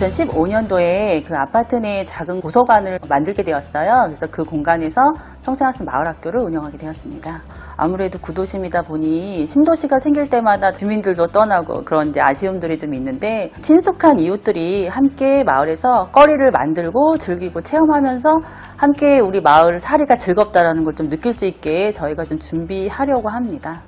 2015년도에 그 아파트 내 작은 도서관을 만들게 되었어요. 그래서 그 공간에서 평생학습 마을학교를 운영하게 되었습니다. 아무래도 구도심이다 보니 신도시가 생길 때마다 주민들도 떠나고 그런 이제 아쉬움들이 좀 있는데, 친숙한 이웃들이 함께 마을에서 거리를 만들고 즐기고 체험하면서 함께 우리 마을 살이가 즐겁다라는 걸 좀 느낄 수 있게 저희가 좀 준비하려고 합니다.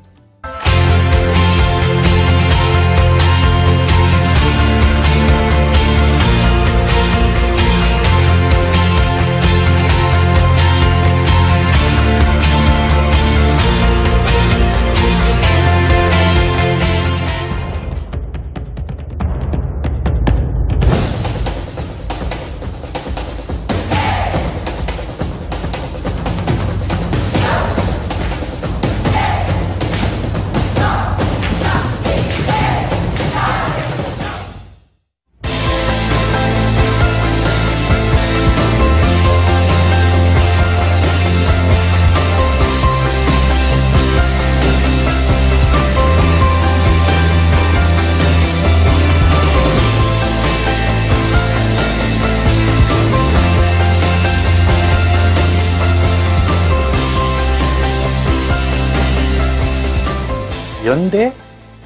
연대,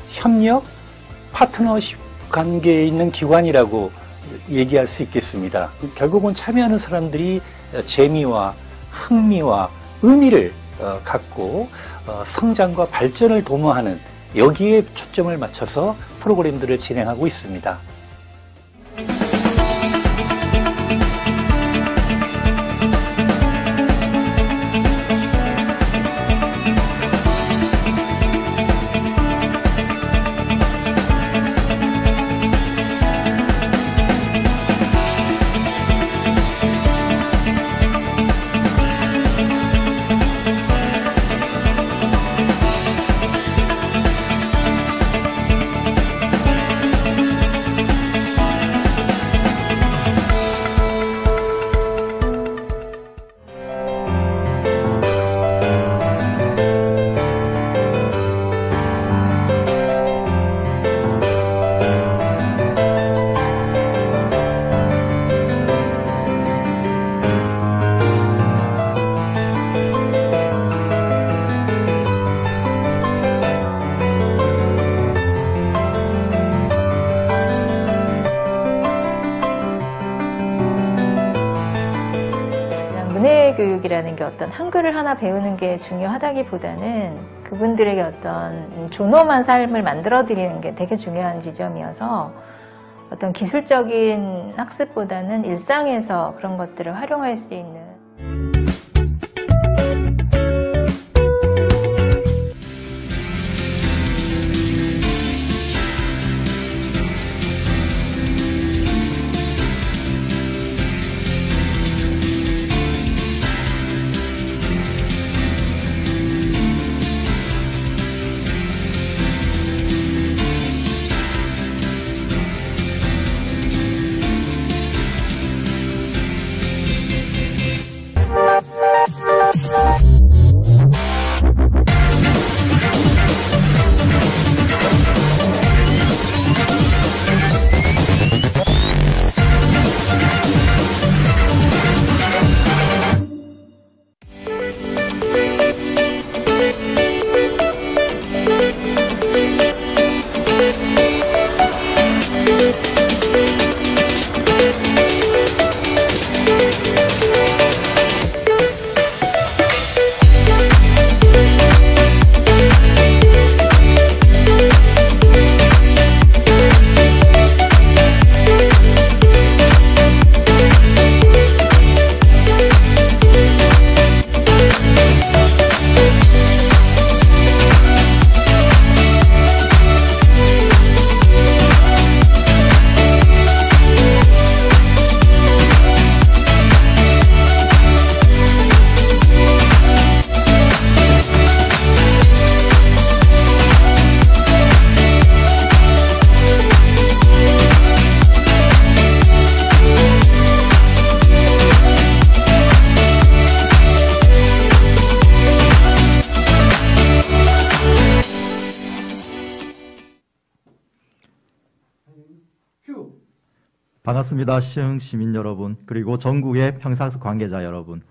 협력, 파트너십 관계에 있는 기관이라고 얘기할 수 있겠습니다. 결국은 참여하는 사람들이 재미와 흥미와 의미를 갖고 성장과 발전을 도모하는, 여기에 초점을 맞춰서 프로그램들을 진행하고 있습니다. 교육이라는 게 어떤 한글을 하나 배우는 게 중요하다기보다는 그분들에게 어떤 존엄한 삶을 만들어 드리는 게 되게 중요한 지점이어서, 어떤 기술적인 학습보다는 일상에서 그런 것들을 활용할 수 있는 반갑습니다. 시흥 시민 여러분, 그리고 전국의 평사학습 관계자 여러분.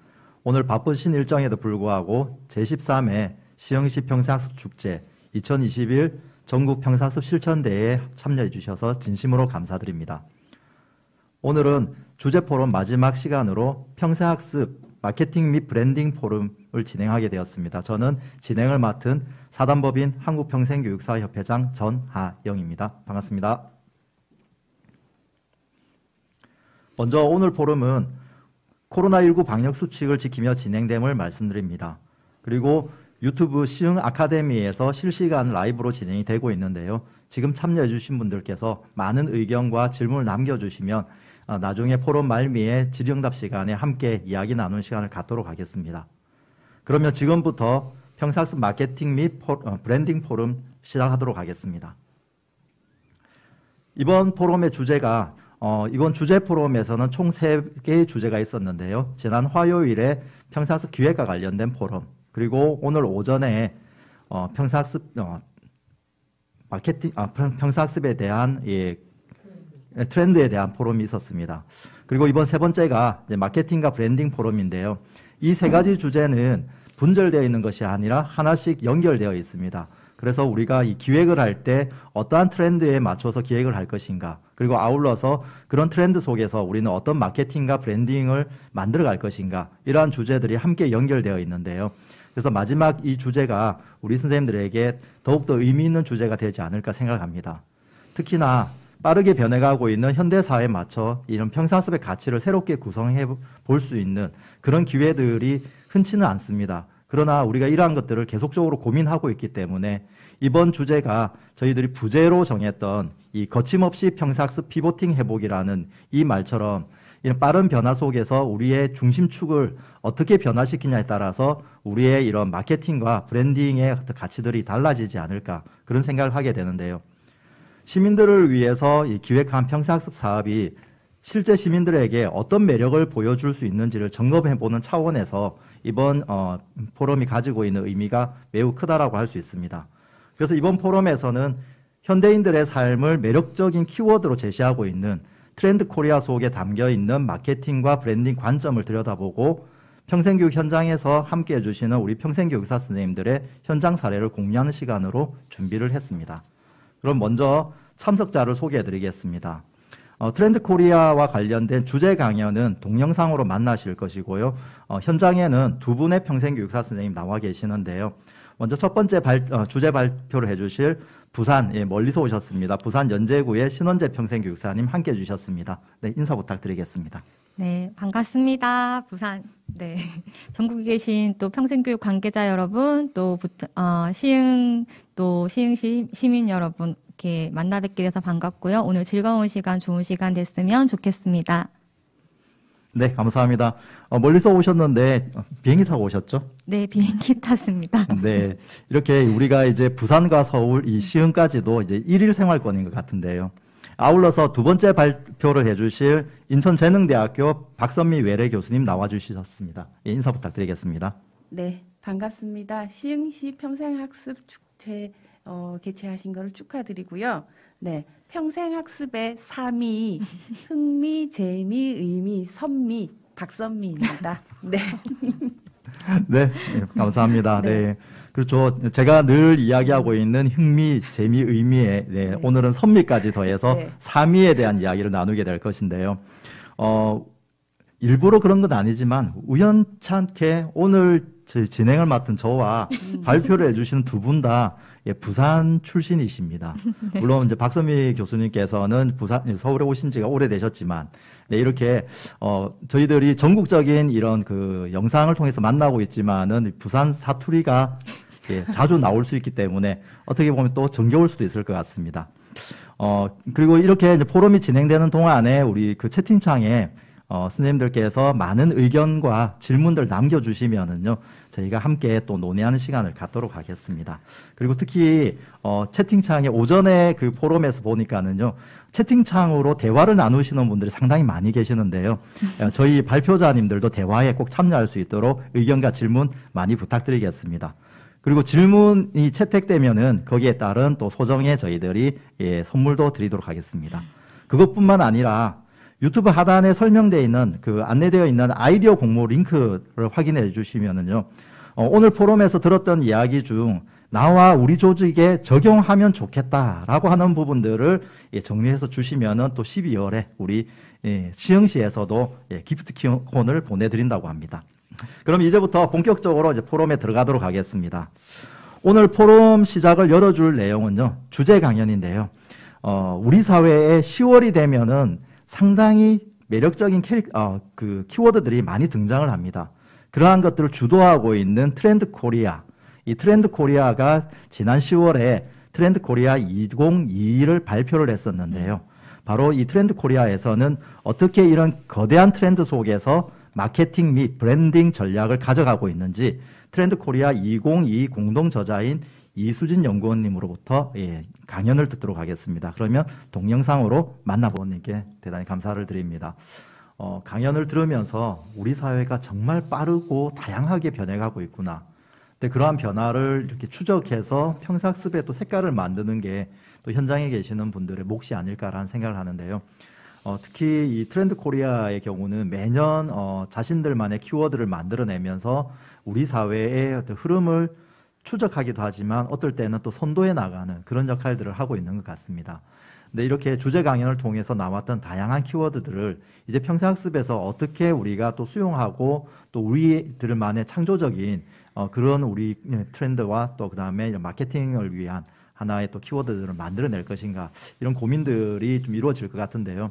오늘 바쁘신 일정에도 불구하고 제13회 시흥시 평사학습 축제 2021 전국 평사학습 실천대회에 참여해 주셔서 진심으로 감사드립니다. 오늘은 주제 포럼 마지막 시간으로 평사학습 마케팅 및 브랜딩 포럼을 진행하게 되었습니다. 저는 진행을 맡은 사단법인 한국평생교육사협회장 전하영입니다. 반갑습니다. 먼저 오늘 포럼은 코로나19 방역 수칙을 지키며 진행됨을 말씀드립니다. 그리고 유튜브 시흥 아카데미에서 실시간 라이브로 진행이 되고 있는데요. 지금 참여해 주신 분들께서 많은 의견과 질문을 남겨주시면 나중에 포럼 말미에 질의응답 시간에 함께 이야기 나누는 시간을 갖도록 하겠습니다. 그러면 지금부터 평사학습 마케팅 및 브랜딩 포럼 시작하도록 하겠습니다. 이번 포럼의 주제가 이번 주제 포럼에서는 총 3개의 주제가 있었는데요. 지난 화요일에 평사학습 기획과 관련된 포럼, 그리고 오늘 오전에 평사학습 평사학습에 대한 트렌드에 대한 포럼이 있었습니다. 그리고 이번 세 번째가 이제 마케팅과 브랜딩 포럼인데요. 이 세 가지 주제는 분절되어 있는 것이 아니라 하나씩 연결되어 있습니다. 그래서 우리가 이 기획을 할 때 어떠한 트렌드에 맞춰서 기획을 할 것인가, 그리고 아울러서 그런 트렌드 속에서 우리는 어떤 마케팅과 브랜딩을 만들어 갈 것인가, 이러한 주제들이 함께 연결되어 있는데요. 그래서 마지막 이 주제가 우리 선생님들에게 더욱더 의미 있는 주제가 되지 않을까 생각합니다. 특히나 빠르게 변해가고 있는 현대사회에 맞춰 이런 평사학습의 가치를 새롭게 구성해 볼 수 있는 그런 기회들이 흔치는 않습니다. 그러나 우리가 이러한 것들을 계속적으로 고민하고 있기 때문에 이번 주제가 저희들이 부제로 정했던 이 거침없이 평사학습 피보팅 회복이라는 이 말처럼 이런 빠른 변화 속에서 우리의 중심축을 어떻게 변화시키냐에 따라서 우리의 이런 마케팅과 브랜딩의 어떤 가치들이 달라지지 않을까, 그런 생각을 하게 되는데요. 시민들을 위해서 기획한 평사학습 사업이 실제 시민들에게 어떤 매력을 보여줄 수 있는지를 점검해보는 차원에서 이번 포럼이 가지고 있는 의미가 매우 크다라고 할 수 있습니다. 그래서 이번 포럼에서는 현대인들의 삶을 매력적인 키워드로 제시하고 있는 트렌드 코리아 속에 담겨있는 마케팅과 브랜딩 관점을 들여다보고 평생교육 현장에서 함께 해주시는 우리 평생교육사 선생님들의 현장 사례를 공유하는 시간으로 준비를 했습니다. 그럼 먼저 참석자를 소개해 드리겠습니다. 트렌드 코리아와 관련된 주제 강연은 동영상으로 만나실 것이고요. 현장에는 두 분의 평생교육사 선생님 나와 계시는데요. 먼저 첫 번째 주제 발표를 해주실 부산, 멀리서 오셨습니다. 부산 연제구의 신원재 평생교육사님 함께 해주셨습니다. 네, 인사 부탁드리겠습니다. 네, 반갑습니다. 부산, 네. 전국에 계신 또 평생교육 관계자 여러분, 또, 시흥 시민 여러분, 이렇게 만나 뵙게 돼서 반갑고요. 오늘 즐거운 시간, 좋은 시간 됐으면 좋겠습니다. 네, 감사합니다. 멀리서 오셨는데 비행기 타고 오셨죠? 네, 비행기 탔습니다. 네, 이렇게 우리가 이제 부산과 서울, 이 시흥까지도 이제 1일 생활권인 것 같은데요. 아울러서 두 번째 발표를 해주실 인천재능대학교 박선미 외래 교수님 나와주셨습니다. 인사 부탁드리겠습니다. 네, 반갑습니다. 시흥시 평생학습 축제 개최하신 것을 축하드리고요. 네, 평생학습의 3미, 흥미, 재미, 의미, 선미, 박선미입니다. 네. 네, 감사합니다. 네. 네. 그렇죠. 제가 늘 이야기하고 있는 흥미, 재미, 의미에 네. 오늘은 선미까지 더해서 네. 3미에 대한 이야기를 나누게 될 것인데요. 일부러 그런 건 아니지만 우연찮게 오늘 진행을 맡은 저와 발표를 해주시는 두 분 다 부산 출신이십니다. 물론 이제 박선미 교수님께서는 서울에 오신 지가 오래되셨지만, 네, 이렇게 저희들이 전국적인 이런 그 영상을 통해서 만나고 있지만은 부산 사투리가 자주 나올 수 있기 때문에 어떻게 보면 또 정겨울 수도 있을 것 같습니다. 그리고 이렇게 이제 포럼이 진행되는 동안에 우리 그 채팅창에 선생님들께서 많은 의견과 질문들 남겨주시면은요, 저희가 함께 또 논의하는 시간을 갖도록 하겠습니다. 그리고 특히, 채팅창에 오전에 그 포럼에서 보니까는요, 채팅창으로 대화를 나누시는 분들이 상당히 많이 계시는데요. 저희 발표자님들도 대화에 꼭 참여할 수 있도록 의견과 질문 많이 부탁드리겠습니다. 그리고 질문이 채택되면은 거기에 따른 또 소정의 저희들이 선물도 드리도록 하겠습니다. 그것뿐만 아니라 유튜브 하단에 설명되어 있는 그 안내되어 있는 아이디어 공모 링크를 확인해 주시면은요. 오늘 포럼에서 들었던 이야기 중 나와 우리 조직에 적용하면 좋겠다라고 하는 부분들을 정리해서 주시면은 또 12월에 우리 시흥시에서도 기프트콘을 보내드린다고 합니다. 그럼 이제부터 본격적으로 이제 포럼에 들어가도록 하겠습니다. 오늘 포럼 시작을 열어줄 내용은요, 주제 강연인데요. 우리 사회에 10월이 되면은 상당히 매력적인 그 키워드들이 많이 등장을 합니다. 그러한 것들을 주도하고 있는 트렌드 코리아. 이 트렌드 코리아가 지난 10월에 트렌드 코리아 2022를 발표를 했었는데요. 바로 이 트렌드 코리아에서는 어떻게 이런 거대한 트렌드 속에서 마케팅 및 브랜딩 전략을 가져가고 있는지 트렌드 코리아 2022 공동 저자인 이수진 연구원님으로부터 강연을 듣도록 하겠습니다. 그러면 동영상으로 만나보님께 대단히 감사를 드립니다. 강연을 들으면서 우리 사회가 정말 빠르고 다양하게 변해가고 있구나. 근데 그러한 변화를 이렇게 추적해서 평생학습에 또 색깔을 만드는 게 또 현장에 계시는 분들의 몫이 아닐까라는 생각을 하는데요. 특히 이 트렌드 코리아의 경우는 매년 자신들만의 키워드를 만들어내면서 우리 사회의 어떤 흐름을 추적하기도 하지만 어떨 때는 또 선도해 나가는 그런 역할들을 하고 있는 것 같습니다. 근데 이렇게 주제 강연을 통해서 나왔던 다양한 키워드들을 이제 평생학습에서 어떻게 우리가 또 수용하고 또 우리들만의 창조적인 그런 우리 트렌드와 또 그다음에 마케팅을 위한 하나의 또 키워드들을 만들어낼 것인가, 이런 고민들이 좀 이루어질 것 같은데요.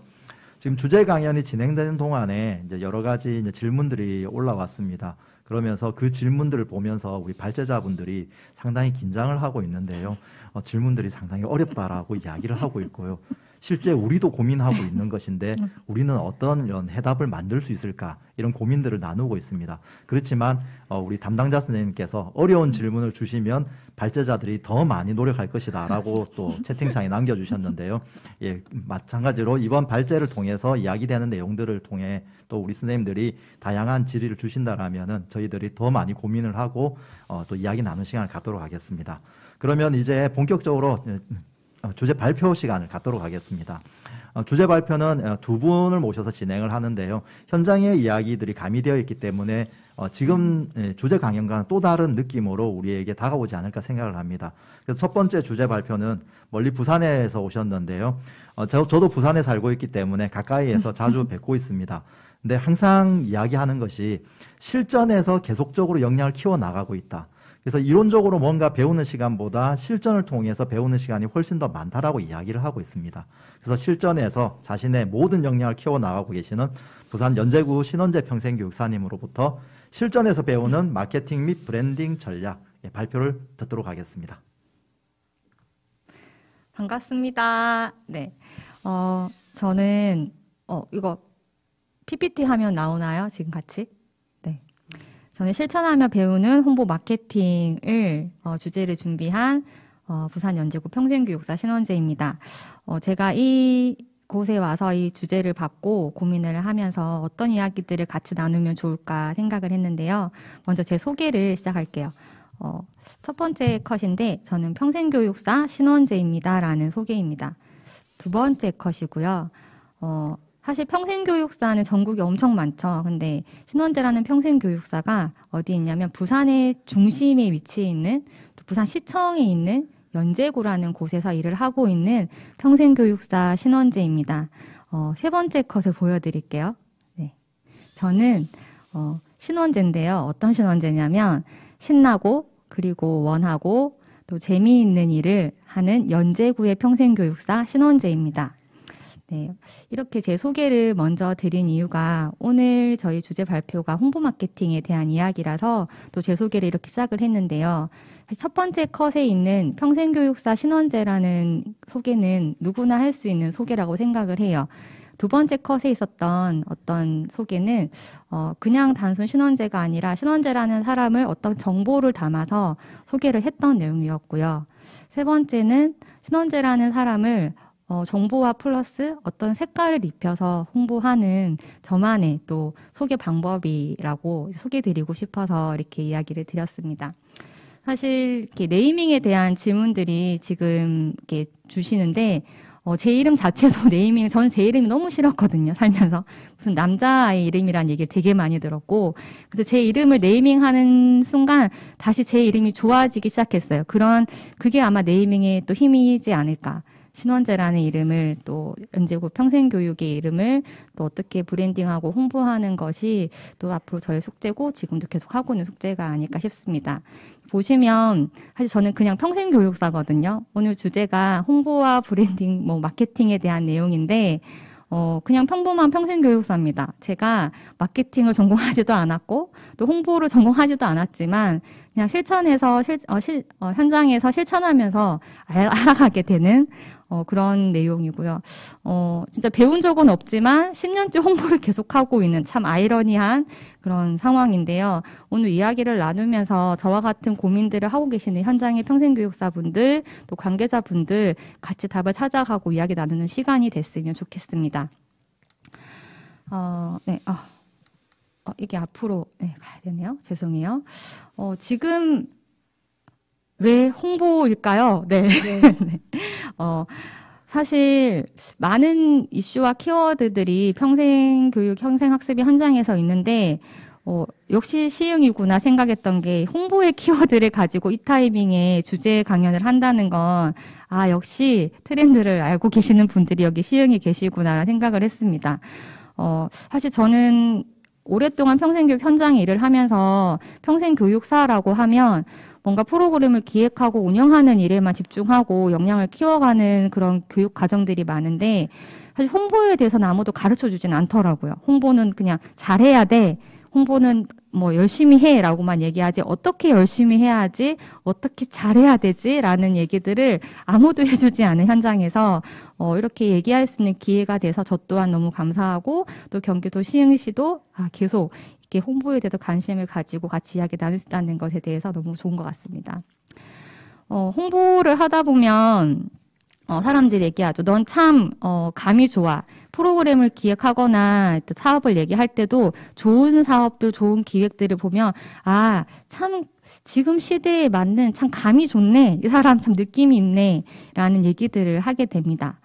지금 주제 강연이 진행되는 동안에 이제 여러 가지 이제 질문들이 올라왔습니다. 그러면서 그 질문들을 보면서 우리 발제자분들이 상당히 긴장을 하고 있는데요. 질문들이 상당히 어렵다라고 이야기를 하고 있고요. 실제 우리도 고민하고 있는 것인데 우리는 어떤 이런 해답을 만들 수 있을까, 이런 고민들을 나누고 있습니다. 그렇지만 우리 담당자 선생님께서 어려운 질문을 주시면 발제자들이 더 많이 노력할 것이다 라고 또 채팅창에 남겨주셨는데요. 예, 마찬가지로 이번 발제를 통해서 이야기되는 내용들을 통해 또 우리 선생님들이 다양한 질의를 주신다라면은 저희들이 더 많이 고민을 하고 또 이야기 나누는 시간을 갖도록 하겠습니다. 그러면 이제 본격적으로 주제 발표 시간을 갖도록 하겠습니다. 주제 발표는 두 분을 모셔서 진행을 하는데요. 현장의 이야기들이 가미되어 있기 때문에 지금 주제 강연과는 또 다른 느낌으로 우리에게 다가오지 않을까 생각을 합니다. 그래서 첫 번째 주제 발표는 멀리 부산에서 오셨는데요. 저도 부산에 살고 있기 때문에 가까이에서 자주 뵙고 있습니다. 근데 항상 이야기하는 것이 실전에서 계속적으로 역량을 키워나가고 있다. 그래서 이론적으로 뭔가 배우는 시간보다 실전을 통해서 배우는 시간이 훨씬 더 많다라고 이야기를 하고 있습니다. 그래서 실전에서 자신의 모든 역량을 키워나가고 계시는 부산 연제구 신원재 평생교육사님으로부터 실전에서 배우는 마케팅 및 브랜딩 전략 발표를 듣도록 하겠습니다. 반갑습니다. 네. 저는, 이거 PPT 하면 나오나요? 지금 같이? 네. 저는 실천하며 배우는 홍보 마케팅을 주제를 준비한 부산 연제구 평생교육사 신원재입니다. 제가 이 곳에 와서 이 주제를 받고 고민을 하면서 어떤 이야기들을 같이 나누면 좋을까 생각을 했는데요. 먼저 제 소개를 시작할게요. 첫 번째 컷인데 저는 평생교육사 신원재입니다 라는 소개입니다. 두 번째 컷이고요. 사실 평생교육사는 전국에 엄청 많죠. 근데 신원재라는 평생교육사가 어디 있냐면 부산의 중심에 위치해 있는, 또 부산시청에 있는 연제구라는 곳에서 일을 하고 있는 평생교육사 신원재입니다. 세 번째 컷을 보여드릴게요. 네. 저는 신원재인데요. 어떤 신원재냐면 신나고 그리고 원하고 또 재미있는 일을 하는 연제구의 평생교육사 신원재입니다. 네, 이렇게 제 소개를 먼저 드린 이유가 오늘 저희 주제 발표가 홍보 마케팅에 대한 이야기라서 또 제 소개를 이렇게 시작을 했는데요. 첫 번째 컷에 있는 평생교육사 신원재라는 소개는 누구나 할 수 있는 소개라고 생각을 해요. 두 번째 컷에 있었던 어떤 소개는 그냥 단순 신원재가 아니라 신원재라는 사람을 어떤 정보를 담아서 소개를 했던 내용이었고요. 세 번째는 신원재라는 사람을 정보와 플러스 어떤 색깔을 입혀서 홍보하는 저만의 또 소개 방법이라고 소개드리고 싶어서 이렇게 이야기를 드렸습니다. 사실 이렇게 네이밍에 대한 질문들이 지금 이렇게 주시는데 제 이름 자체도 네이밍, 저는 제 이름이 너무 싫었거든요, 살면서. 무슨 남자아이 이름이라는 얘기를 되게 많이 들었고, 그래서 제 이름을 네이밍하는 순간 다시 제 이름이 좋아지기 시작했어요. 그게 아마 네이밍의 또 힘이지 않을까. 신원재라는 이름을 또 연제고 평생교육의 이름을 또 어떻게 브랜딩하고 홍보하는 것이 또 앞으로 저의 숙제고 지금도 계속 하고 있는 숙제가 아닐까 싶습니다. 보시면 사실 저는 그냥 평생교육사거든요. 오늘 주제가 홍보와 브랜딩, 마케팅에 대한 내용인데 그냥 평범한 평생교육사입니다. 제가 마케팅을 전공하지도 않았고 또 홍보를 전공하지도 않았지만 그냥 실천해서 현장에서 실천하면서 알아가게 되는 그런 내용이고요. 진짜 배운 적은 없지만 10년째 홍보를 계속하고 있는 참 아이러니한 그런 상황인데요. 오늘 이야기를 나누면서 저와 같은 고민들을 하고 계시는 현장의 평생교육사분들, 또 관계자분들 같이 답을 찾아가고 이야기 나누는 시간이 됐으면 좋겠습니다. 네, 이게 앞으로 가야 되네요. 죄송해요. 지금 왜 홍보일까요? 네. 네. 사실 많은 이슈와 키워드들이 평생교육, 평생학습의 현장에서 있는데 역시 시흥이구나 생각했던 게 홍보의 키워드를 가지고 이 타이밍에 주제 강연을 한다는 건 역시 트렌드를 알고 계시는 분들이 여기 시흥에 계시구나 생각을 했습니다. 사실 저는 오랫동안 평생교육 현장에 일을 하면서 평생교육사라고 하면 뭔가 프로그램을 기획하고 운영하는 일에만 집중하고 역량을 키워가는 그런 교육 과정들이 많은데 사실 홍보에 대해서는 아무도 가르쳐주진 않더라고요. 홍보는 그냥 잘해야 돼. 홍보는 열심히 해라고만 얘기하지 어떻게 열심히 해야지 어떻게 잘해야 되지 라는 얘기들을 아무도 해주지 않은 현장에서 이렇게 얘기할 수 있는 기회가 돼서 저 또한 너무 감사하고 또 경기도 시흥시도 계속 이렇게 홍보에 대해서 관심을 가지고 같이 이야기 나눌 수 있다는 것에 대해서 너무 좋은 것 같습니다. 홍보를 하다 보면 사람들이 얘기하죠. 넌 참 감이 좋아. 프로그램을 기획하거나 사업을 얘기할 때도 좋은 사업들, 좋은 기획들을 보면 참 지금 시대에 맞는 참 감이 좋네. 이 사람 참 느낌이 있네. 라는 얘기들을 하게 됩니다.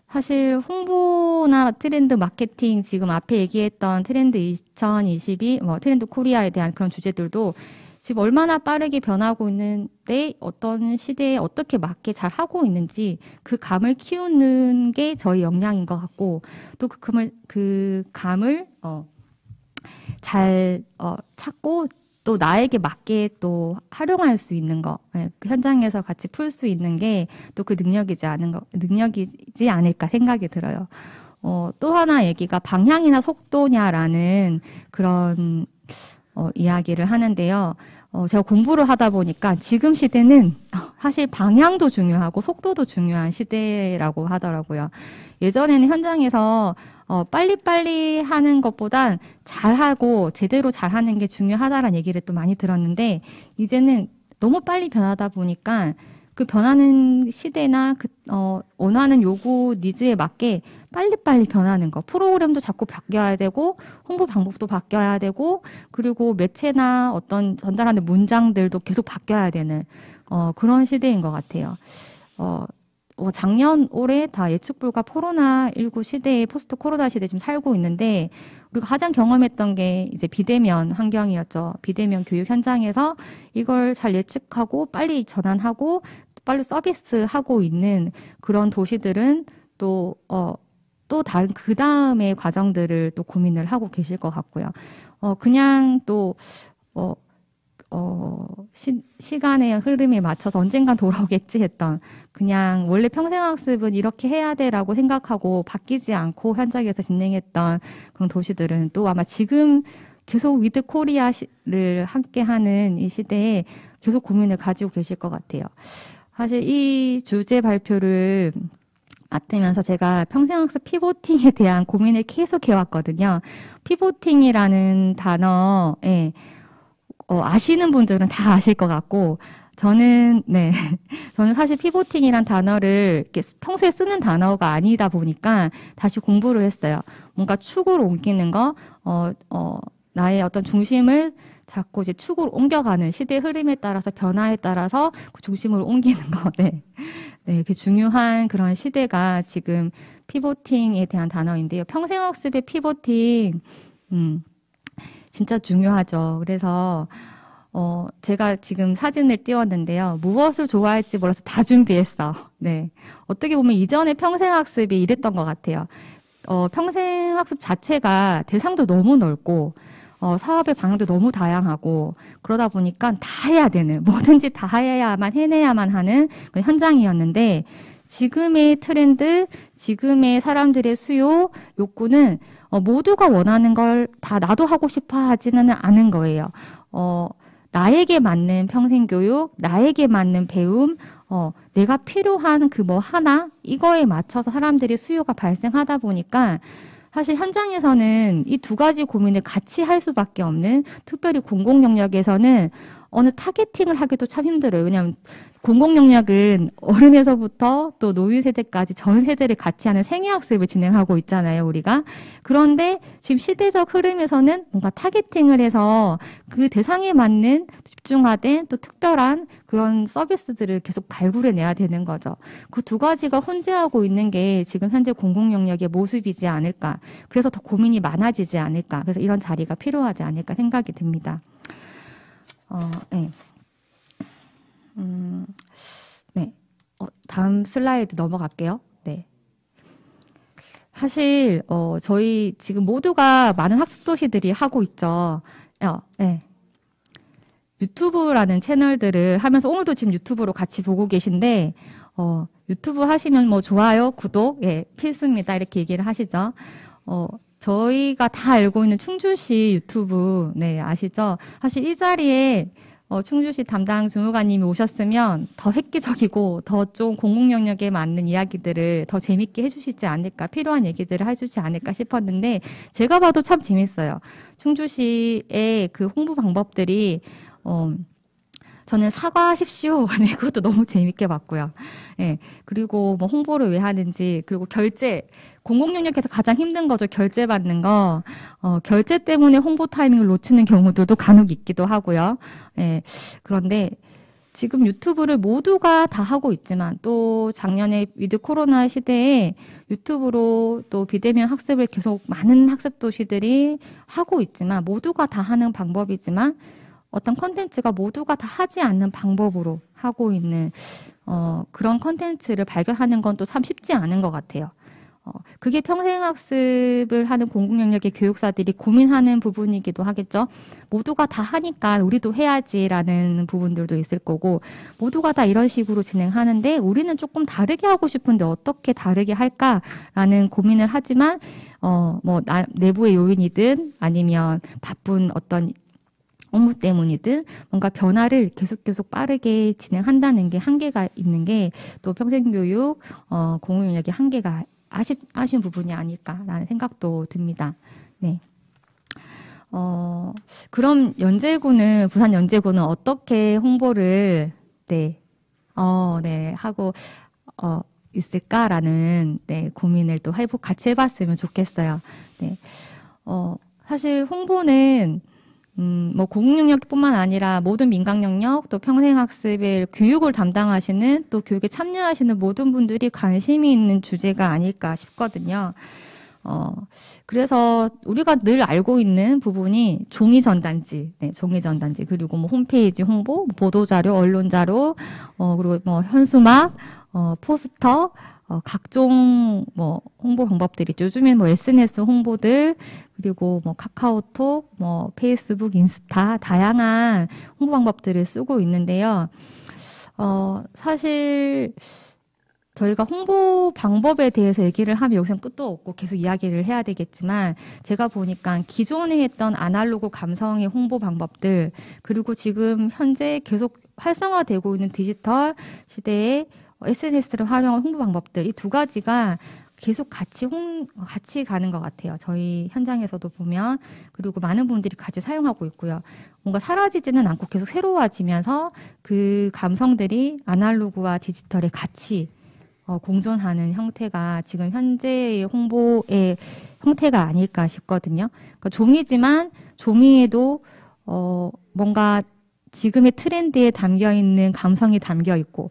사실 홍보나 트렌드 마케팅 지금 앞에 얘기했던 트렌드 2022 트렌드 코리아에 대한 그런 주제들도 지금 얼마나 빠르게 변하고 있는데 어떤 시대에 어떻게 맞게 잘 하고 있는지 그 감을 키우는 게 저희 역량인 것 같고 또 그 감을 잘 찾고 또 나에게 맞게 또 활용할 수 있는 거, 그 현장에서 같이 풀 수 있는 게 또 그 능력이지 않을까 생각이 들어요. 또 하나 얘기가 방향이나 속도냐라는 그런 이야기를 하는데요. 제가 공부를 하다 보니까 지금 시대는 사실 방향도 중요하고 속도도 중요한 시대라고 하더라고요. 예전에는 현장에서 빨리빨리 하는 것보단 잘하고 제대로 잘하는 게 중요하다라는 얘기를 또 많이 들었는데 이제는 너무 빨리 변하다 보니까 그 변하는 시대나 원하는 요구 니즈에 맞게 빨리빨리 변하는 거. 프로그램도 자꾸 바뀌어야 되고 홍보 방법도 바뀌어야 되고 그리고 매체나 어떤 전달하는 문장들도 계속 바뀌어야 되는 그런 시대인 것 같아요. 작년, 올해 다 예측 불가 코로나19 시대에 포스트 코로나 시대에 지금 살고 있는데 우리가 가장 경험했던 게 이제 비대면 환경이었죠. 비대면 교육 현장에서 이걸 잘 예측하고 빨리 전환하고 빨리 서비스하고 있는 그런 도시들은 또 다른 그 다음의 과정들을 또 고민을 하고 계실 것 같고요. 그냥 또 시간의 흐름에 맞춰서 언젠간 돌아오겠지 했던 그냥 원래 평생학습은 이렇게 해야 돼라고 생각하고 바뀌지 않고 현장에서 진행했던 그런 도시들은 또 아마 지금 계속 위드 코리아를 함께하는 이 시대에 계속 고민을 가지고 계실 것 같아요. 사실 이 주제 발표를 맡으면서 제가 평생학습 피보팅에 대한 고민을 계속 해왔거든요. 피보팅이라는 단어에 아시는 분들은 다 아실 것 같고 저는 사실 피보팅이란 단어를 이렇게 평소에 쓰는 단어가 아니다 보니까 다시 공부를 했어요. 뭔가 축으로 옮기는 거, 나의 어떤 중심을 자꾸 이제 축으로 옮겨가는 시대 흐름에 따라서 변화에 따라서 그 중심을 옮기는 거. 네. 네, 그 중요한 그런 시대가 지금 피보팅에 대한 단어인데요. 평생학습의 피보팅, 진짜 중요하죠. 그래서, 제가 지금 사진을 띄웠는데요. 무엇을 좋아할지 몰라서 다 준비했어. 네. 어떻게 보면 이전에 평생학습이 이랬던 것 같아요. 평생학습 자체가 대상도 너무 넓고, 사업의 방향도 너무 다양하고, 그러다 보니까 다 해야 되는, 뭐든지 다 해야만, 해내야만 하는 그런 현장이었는데, 지금의 트렌드, 지금의 사람들의 수요, 욕구는, 모두가 원하는 걸 다 나도 하고 싶어 하지는 않은 거예요. 나에게 맞는 평생교육, 나에게 맞는 배움, 내가 필요한 그 뭐 하나, 이거에 맞춰서 사람들이 수요가 발생하다 보니까 사실 현장에서는 이 두 가지 고민을 같이 할 수밖에 없는, 특별히 공공 영역에서는 어느 타겟팅을 하기도 참 힘들어요. 왜냐하면 공공 영역은 어른에서부터 또 노인 세대까지 전 세대를 같이 하는 생애학습을 진행하고 있잖아요, 우리가. 그런데 지금 시대적 흐름에서는 뭔가 타겟팅을 해서 그 대상에 맞는 집중화된 또 특별한 그런 서비스들을 계속 발굴해내야 되는 거죠. 그 두 가지가 혼재하고 있는 게 지금 현재 공공 영역의 모습이지 않을까. 그래서 더 고민이 많아지지 않을까. 그래서 이런 자리가 필요하지 않을까 생각이 듭니다. 네. 네. 다음 슬라이드 넘어갈게요. 네. 사실, 저희 지금 모두가 많은 학습 도시들이 하고 있죠. 네. 유튜브라는 채널들을 하면서 오늘도 지금 유튜브로 같이 보고 계신데, 유튜브 하시면 뭐 좋아요, 구독, 예, 필수입니다. 이렇게 얘기를 하시죠. 저희가 다 알고 있는 충주시 유튜브, 네, 아시죠? 사실 이 자리에 충주시 담당 주무관님이 오셨으면 더 획기적이고 더 좀 공공 영역에 맞는 이야기들을 더 재밌게 해주시지 않을까, 필요한 얘기들을 해주지 않을까 싶었는데 제가 봐도 참 재밌어요. 충주시의 그 홍보 방법들이 저는 사과하십시오. 네, 그것도 너무 재밌게 봤고요. 예, 그리고 뭐 홍보를 왜 하는지, 그리고 결제, 공공 영역에서 가장 힘든 거죠. 결제 받는 거. 결제 때문에 홍보 타이밍을 놓치는 경우들도 간혹 있기도 하고요. 예, 그런데 지금 유튜브를 모두가 다 하고 있지만 또 작년에 위드 코로나 시대에 유튜브로 또 비대면 학습을 계속 많은 학습 도시들이 하고 있지만 모두가 다 하는 방법이지만 어떤 컨텐츠가 모두가 다 하지 않는 방법으로 하고 있는 그런 컨텐츠를 발견하는 건 또 참 쉽지 않은 것 같아요. 그게 평생학습을 하는 공공 영역의 교육사들이 고민하는 부분이기도 하겠죠. 모두가 다 하니까 우리도 해야지라는 부분들도 있을 거고, 모두가 다 이런 식으로 진행하는데 우리는 조금 다르게 하고 싶은데 어떻게 다르게 할까라는 고민을 하지만 내부의 요인이든 아니면 바쁜 어떤 업무 때문이든 뭔가 변화를 계속 빠르게 진행한다는 게 한계가 있는 게 또 평생교육 공공 영역의 한계가 아쉬운 부분이 아닐까라는 생각도 듭니다. 네. 그럼 부산 연제구는 어떻게 홍보를 하고 있을까라는 고민을 또 같이 해봤으면 좋겠어요. 네. 사실 홍보는 뭐 공공 영역뿐만 아니라 모든 민간 영역, 또 평생학습의 교육을 담당하시는, 또 교육에 참여하시는 모든 분들이 관심이 있는 주제가 아닐까 싶거든요. 그래서 우리가 늘 알고 있는 부분이 종이 전단지, 그리고 뭐 홈페이지 홍보, 보도자료, 언론자료, 그리고 뭐 현수막, 포스터, 각종 뭐 홍보 방법들이 있죠. 요즘엔 뭐 SNS 홍보들, 그리고 뭐 카카오톡, 뭐 페이스북, 인스타, 다양한 홍보 방법들을 쓰고 있는데요. 사실 저희가 홍보 방법에 대해서 얘기를 하면 여기서는 끝도 없고 계속 이야기를 해야 되겠지만, 제가 보니까 기존에 했던 아날로그 감성의 홍보 방법들, 그리고 지금 현재 계속 활성화되고 있는 디지털 시대에 SNS를 활용한 홍보 방법들, 이 두 가지가 계속 같이 가는 것 같아요. 저희 현장에서도 보면, 그리고 많은 분들이 같이 사용하고 있고요. 뭔가 사라지지는 않고 계속 새로워지면서 그 감성들이 아날로그와 디지털에 같이 공존하는 형태가 지금 현재의 홍보의 형태가 아닐까 싶거든요. 그러니까 종이지만 종이에도 뭔가 지금의 트렌드에 담겨 있는 감성이 담겨 있고,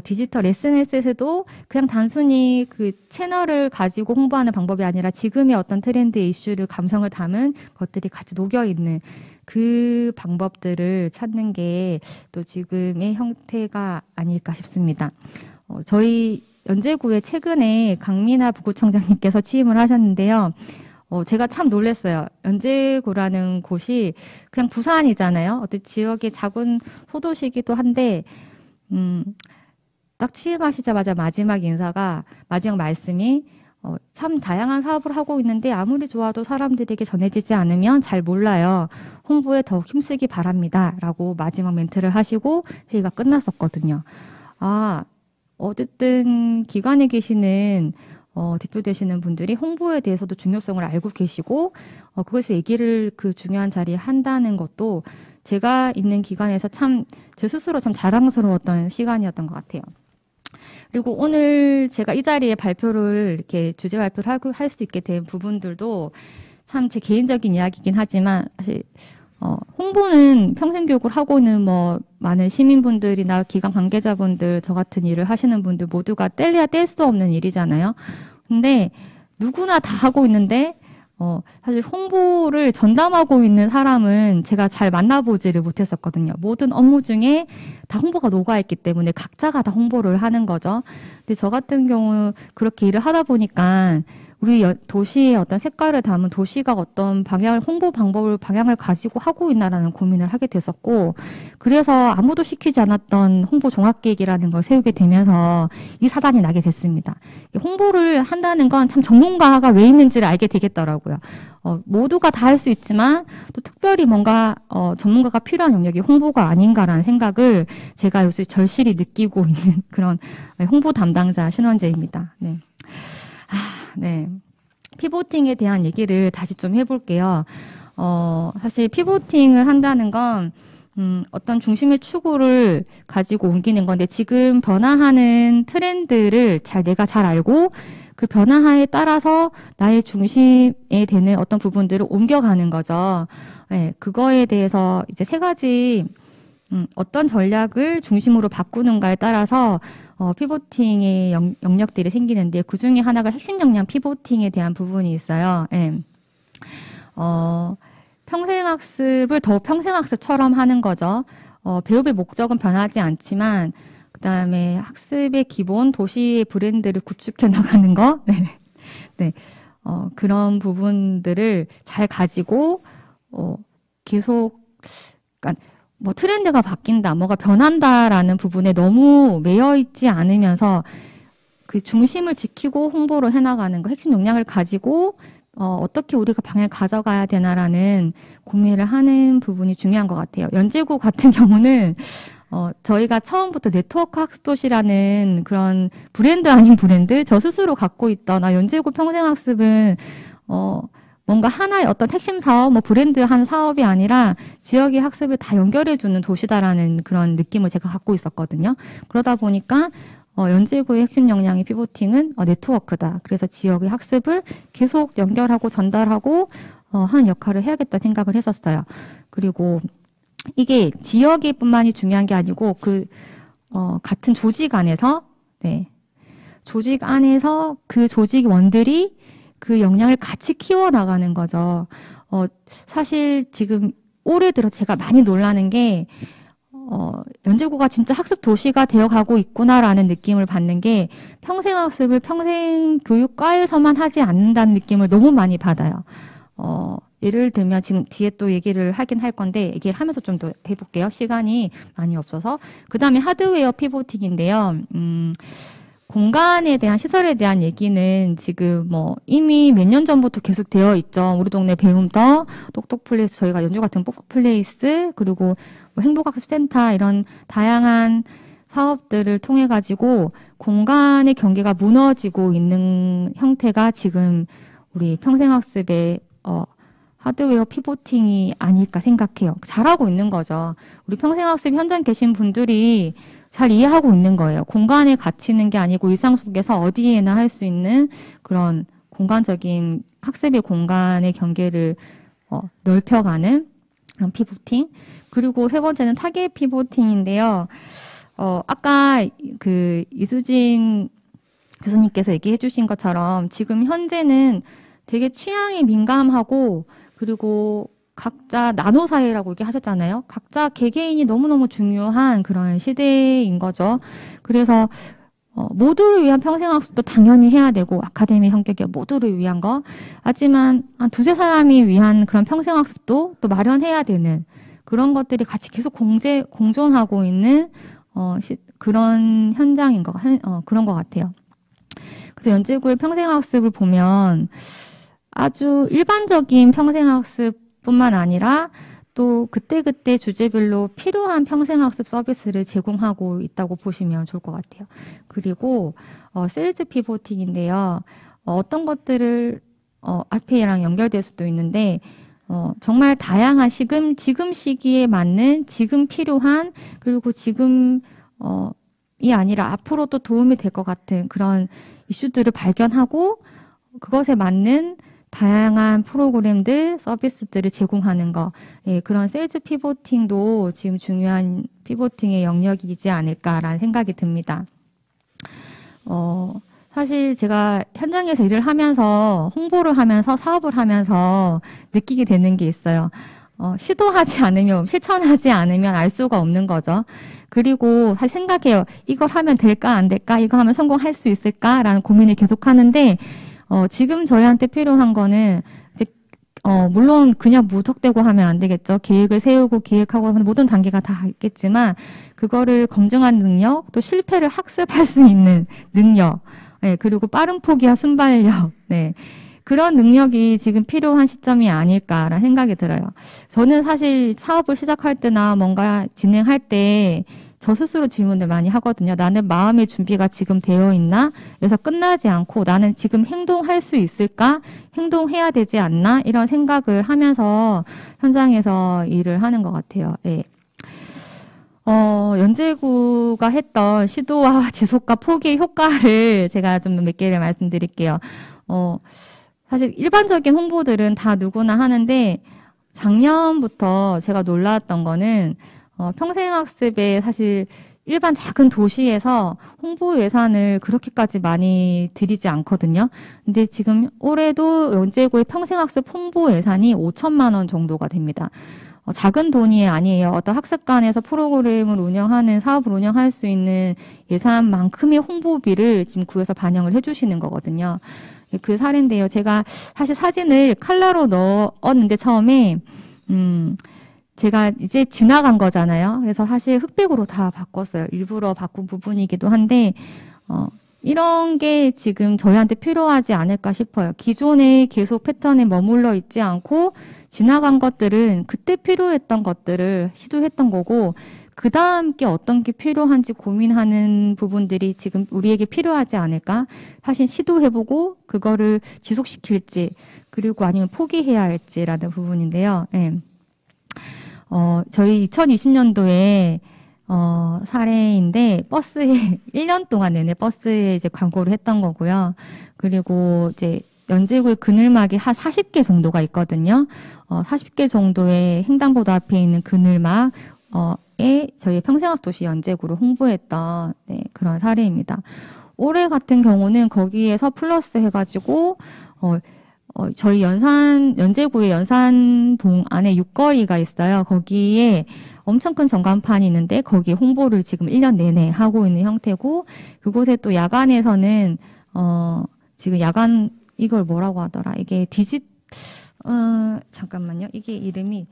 디지털 SNS에서도 그냥 단순히 그 채널을 가지고 홍보하는 방법이 아니라 지금의 어떤 트렌드의 이슈를 감성을 담은 것들이 같이 녹여 있는 그 방법들을 찾는 게 또 지금의 형태가 아닐까 싶습니다. 저희 연제구에 최근에 강민아 부구청장님께서 취임을 하셨는데요. 제가 참 놀랐어요. 연제구라는 곳이 그냥 부산이잖아요. 어떤 지역의 작은 소도시이기도 한데, 딱 취임하시자마자 마지막 말씀이 참 다양한 사업을 하고 있는데 아무리 좋아도 사람들에게 전해지지 않으면 잘 몰라요. 홍보에 더욱 힘쓰기 바랍니다. 라고 마지막 멘트를 하시고 회의가 끝났었거든요. 어쨌든 기관에 계시는 대표 되시는 분들이 홍보에 대해서도 중요성을 알고 계시고 그것을 얘기를 그 중요한 자리에 한다는 것도 제가 있는 기관에서 참 제 스스로 참 자랑스러웠던 시간이었던 것 같아요. 그리고 오늘 제가 이 자리에 발표를 이렇게 주제 발표를 할 수 있게 된 부분들도 참 제 개인적인 이야기이긴 하지만 사실 홍보는 평생교육을 하고 있는 많은 시민분들이나 기관 관계자분들, 저 같은 일을 하시는 분들 모두가 뗄래야 뗄 수 없는 일이잖아요. 근데 누구나 다 하고 있는데 사실 홍보를 전담하고 있는 사람은 제가 잘 만나보지를 못했었거든요. 모든 업무 중에 다 홍보가 녹아있기 때문에 각자가 다 홍보를 하는 거죠. 근데 저 같은 경우 그렇게 일을 하다 보니까 우리 도시의 어떤 색깔을 담은 도시가 어떤 홍보 방향을 가지고 하고 있나라는 고민을 하게 됐었고, 그래서 아무도 시키지 않았던 홍보 종합계획이라는 걸 세우게 되면서 이 사단이 나게 됐습니다. 홍보를 한다는 건 참 전문가가 왜 있는지를 알게 되겠더라고요. 모두가 다 할 수 있지만 또 특별히 뭔가 전문가가 필요한 영역이 홍보가 아닌가라는 생각을 제가 요새 절실히 느끼고 있는 그런 홍보 담당자 신원재입니다. 네. 네. 피보팅에 대한 얘기를 다시 좀 해볼게요. 사실 피보팅을 한다는 건, 어떤 중심의 추구를 가지고 옮기는 건데, 지금 변화하는 트렌드를 내가 잘 알고, 그 변화에 따라서 나의 중심에 되는 어떤 부분들을 옮겨가는 거죠. 네, 그거에 대해서 이제 세 가지, 어떤 전략을 중심으로 바꾸는가에 따라서 피보팅의 영역들이 생기는데 그 중에 하나가 핵심 역량 피보팅에 대한 부분이 있어요. 예. 평생학습을 더욱 평생학습처럼 하는 거죠. 배움의 목적은 변하지 않지만 그 다음에 학습의 기본 도시의 브랜드를 구축해 나가는 거. 네. 네. 그런 부분들을 잘 가지고 계속 그러니까 트렌드가 바뀐다, 뭐가 변한다라는 부분에 너무 매여 있지 않으면서 그 중심을 지키고 홍보를 해나가는 거, 핵심 역량을 가지고 어떻게 우리가 방향을 가져가야 되나라는 고민을 하는 부분이 중요한 것 같아요. 연제구 같은 경우는 저희가 처음부터 네트워크 학습도시라는 그런 브랜드 아닌 브랜드, 저 스스로 갖고 있던 연제구 평생학습은 뭔가 하나의 어떤 핵심 사업, 브랜드 한 사업이 아니라 지역의 학습을 다 연결해주는 도시다라는 그런 느낌을 제가 갖고 있었거든요. 그러다 보니까 연제구의 핵심 역량의 피보팅은 네트워크다. 그래서 지역의 학습을 계속 연결하고 전달하고 하는 역할을 해야겠다 생각을 했었어요. 그리고 이게 지역이 뿐만이 중요한 게 아니고 같은 조직 안에서, 네. 조직 안에서 그 조직원들이 그 역량을 같이 키워나가는 거죠. 사실 지금 올해 들어 제가 많이 놀라는 게, 연제구가 진짜 학습 도시가 되어가고 있구나라는 느낌을 받는 게 평생학습을 평생교육과에서만 하지 않는다는 느낌을 너무 많이 받아요. 예를 들면 지금 뒤에 또 얘기를 하긴 할 건데 얘기를 하면서 좀 더 해볼게요. 시간이 많이 없어서. 그 다음에 하드웨어 피보팅인데요. 공간에 대한 시설에 대한 얘기는 지금 이미 몇 년 전부터 계속 되어 있죠. 우리 동네 배움터, 똑똑플레이스, 저희가 연주 같은 똑똑플레이스, 그리고 행복학습센터 이런 다양한 사업들을 통해 가지고 공간의 경계가 무너지고 있는 형태가 지금 우리 평생학습의 하드웨어 피보팅이 아닐까 생각해요. 잘하고 있는 거죠. 우리 평생학습 현장 계신 분들이 잘 이해하고 있는 거예요. 공간에 갇히는 게 아니고 일상 속에서 어디에나 할 수 있는 그런 공간적인 학습의 공간의 경계를 넓혀가는 그런 피보팅. 그리고 세 번째는 타겟 피보팅인데요. 아까 그 이수진 교수님께서 얘기해 주신 것처럼 지금 현재는 되게 취향이 민감하고 그리고 각자 나노사회라고 얘기하셨잖아요. 각자 개개인이 너무너무 중요한 그런 시대인 거죠. 그래서 모두를 위한 평생학습도 당연히 해야 되고 아카데미 성격이 모두를 위한 거. 하지만 한 두세 사람이 위한 그런 평생학습도 또 마련해야 되는 그런 것들이 같이 계속 공존하고 있는 그런 현장인 그런 것 같아요. 그래서 연제구의 평생학습을 보면 아주 일반적인 평생학습뿐만 아니라 또 그때그때 주제별로 필요한 평생학습 서비스를 제공하고 있다고 보시면 좋을 것 같아요. 그리고 세일즈 피보팅인데요. 어떤 것들을 앞에랑 연결될 수도 있는데 정말 다양한 지금 시기에 맞는 지금 필요한 그리고 지금이 아니라 앞으로 또 도움이 될 것 같은 그런 이슈들을 발견하고 그것에 맞는 다양한 프로그램들, 서비스들을 제공하는 거. 예, 그런 세일즈 피보팅도 지금 중요한 피보팅의 영역이지 않을까라는 생각이 듭니다. 사실 제가 현장에서 일을 하면서 홍보를 하면서 사업을 하면서 느끼게 되는 게 있어요. 시도하지 않으면, 실천하지 않으면 알 수가 없는 거죠. 그리고 사실 생각해요. 이걸 하면 될까, 안 될까? 이거 하면 성공할 수 있을까? 라는 고민을 계속 하는데, 지금 저희한테 필요한 거는, 이제, 물론 그냥 무턱대고 하면 안 되겠죠. 계획을 세우고 기획하고 하는 모든 단계가 다 있겠지만, 그거를 검증하는 능력, 또 실패를 학습할 수 있는 능력, 네, 그리고 빠른 포기와 순발력, 네. 그런 능력이 지금 필요한 시점이 아닐까라는 생각이 들어요. 저는 사실 사업을 시작할 때나 뭔가 진행할 때 저 스스로 질문을 많이 하거든요. 나는 마음의 준비가 지금 되어 있나? 그래서 끝나지 않고 나는 지금 행동할 수 있을까? 행동해야 되지 않나? 이런 생각을 하면서 현장에서 일을 하는 것 같아요. 네. 연제구가 했던 시도와 지속과 포기의 효과를 제가 좀 몇 개를 말씀드릴게요. 사실 일반적인 홍보들은 다 누구나 하는데 작년부터 제가 놀랐던 거는 평생학습에 사실 일반 작은 도시에서 홍보 예산을 그렇게까지 많이 들이지 않거든요. 근데 지금 올해도 연제구의 평생학습 홍보 예산이 5천만 원 정도가 됩니다. 작은 돈이 아니에요. 어떤 학습관에서 프로그램을 운영하는 사업을 운영할 수 있는 예산만큼의 홍보비를 지금 구에서 반영을 해주시는 거거든요. 그 사례인데요. 제가 사실 사진을 컬러로 넣었는데 처음에 제가 이제 지나간 거잖아요. 그래서 사실 흑백으로 다 바꿨어요. 일부러 바꾼 부분이기도 한데 이런 게 지금 저희한테 필요하지 않을까 싶어요. 기존의 계속 패턴에 머물러 있지 않고 지나간 것들은 그때 필요했던 것들을 시도했던 거고 그 다음 게 어떤 게 필요한지 고민하는 부분들이 지금 우리에게 필요하지 않을까? 사실 시도해보고 그거를 지속시킬지 그리고 아니면 포기해야 할지라는 부분인데요. 네. 저희 2020년도에 사례인데 버스에 1년 동안 내내 버스에 이제 광고를 했던 거고요. 그리고 이제 연제구의 그늘막이 한 40개 정도가 있거든요. 40개 정도의 횡단보도 앞에 있는 그늘막 저희 평생학습 도시 연제구를 홍보했던 그런 사례입니다. 올해 같은 경우는 거기에서 플러스 해가지고 저희 연제구의 연산동 안에 육거리가 있어요. 거기에 엄청 큰 전광판이 있는데 거기에 홍보를 지금 1년 내내 하고 있는 형태고 그곳에 또 야간에서는 지금 야간 이걸 뭐라고 하더라? 이게 잠깐만요. 이게 이름이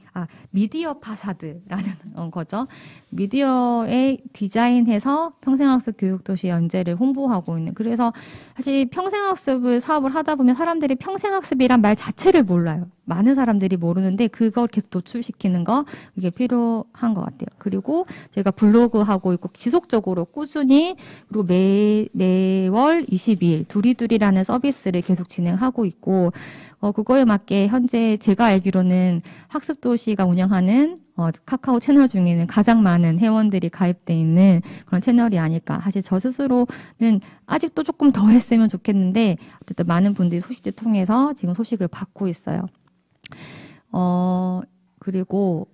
미디어 파사드라는 거죠. 미디어에 디자인해서 평생학습 교육도시 연제를 홍보하고 있는. 그래서 사실 평생학습을 사업을 하다 보면 사람들이 평생학습이란 말 자체를 몰라요. 많은 사람들이 모르는데 그걸 계속 노출시키는 거 이게 필요한 것 같아요. 그리고 제가 블로그 하고 있고 지속적으로 꾸준히 그리고 매월 22일 두리두리라는 서비스를 계속 진행하고 있고 그거에 맞게 현재 제가 알기로는 학습도시가 운영하는 카카오 채널 중에는 가장 많은 회원들이 가입돼 있는 그런 채널이 아닐까. 사실 저 스스로는 아직도 조금 더 했으면 좋겠는데 어쨌든 많은 분들이 소식지 통해서 지금 소식을 받고 있어요. 그리고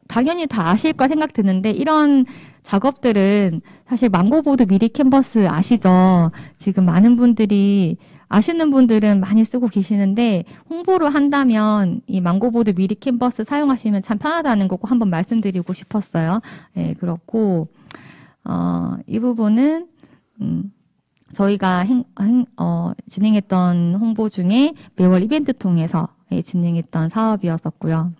당연히 다 아실 거 생각 드는데 이런 작업들은 사실 망고보드 미리 캔버스 아시죠? 지금 많은 분들이 아시는 분들은 많이 쓰고 계시는데 홍보를 한다면 이 망고보드 미리 캔버스 사용하시면 참 편하다는 거 꼭 한번 말씀드리고 싶었어요. 네, 그렇고 이 부분은 저희가 진행했던 홍보 중에 매월 이벤트 통해서 진행했던 사업이었었고요.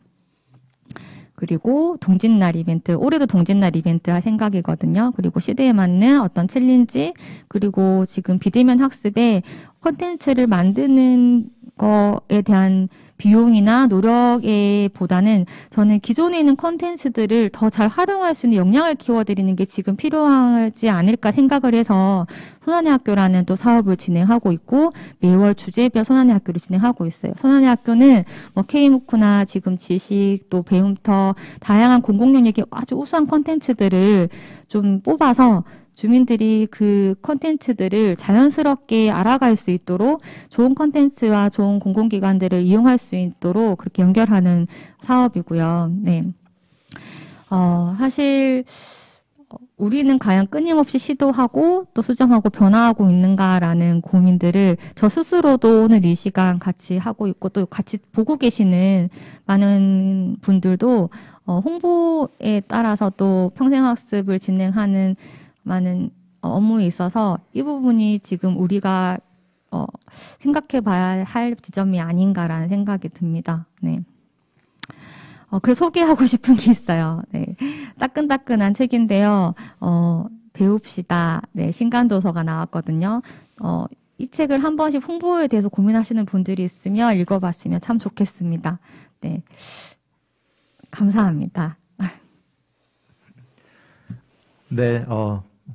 그리고 동짓날 이벤트, 올해도 동짓날 이벤트 할 생각이거든요. 그리고 시대에 맞는 어떤 챌린지, 그리고 지금 비대면 학습에 콘텐츠를 만드는 거에 대한 비용이나 노력에 보다는 저는 기존에 있는 콘텐츠들을 더 잘 활용할 수 있는 역량을 키워드리는 게 지금 필요하지 않을까 생각을 해서 손안의 학교라는 또 사업을 진행하고 있고 매월 주제별 손안의 학교를 진행하고 있어요. 손안의 학교는 뭐 K무크나 지금 지식 또 배움터 다양한 공공 영역의 아주 우수한 콘텐츠들을 좀 뽑아서 주민들이 그 콘텐츠들을 자연스럽게 알아갈 수 있도록 좋은 콘텐츠와 좋은 공공기관들을 이용할 수 있도록 그렇게 연결하는 사업이고요. 네. 사실 우리는 과연 끊임없이 시도하고 또 수정하고 변화하고 있는가라는 고민들을 저 스스로도 오늘 이 시간 같이 하고 있고 또 같이 보고 계시는 많은 분들도 홍보에 따라서 또 평생학습을 진행하는 많은 업무에 있어서 이 부분이 지금 우리가 생각해 봐야 할 지점이 아닌가라는 생각이 듭니다. 네. 그래서 소개하고 싶은 게 있어요. 네. 따끈따끈한 책인데요. 배웁시다. 네, 신간도서가 나왔거든요. 이 책을 한 번씩 홍보에 대해서 고민하시는 분들이 있으면 읽어봤으면 참 좋겠습니다. 네. 감사합니다. 네,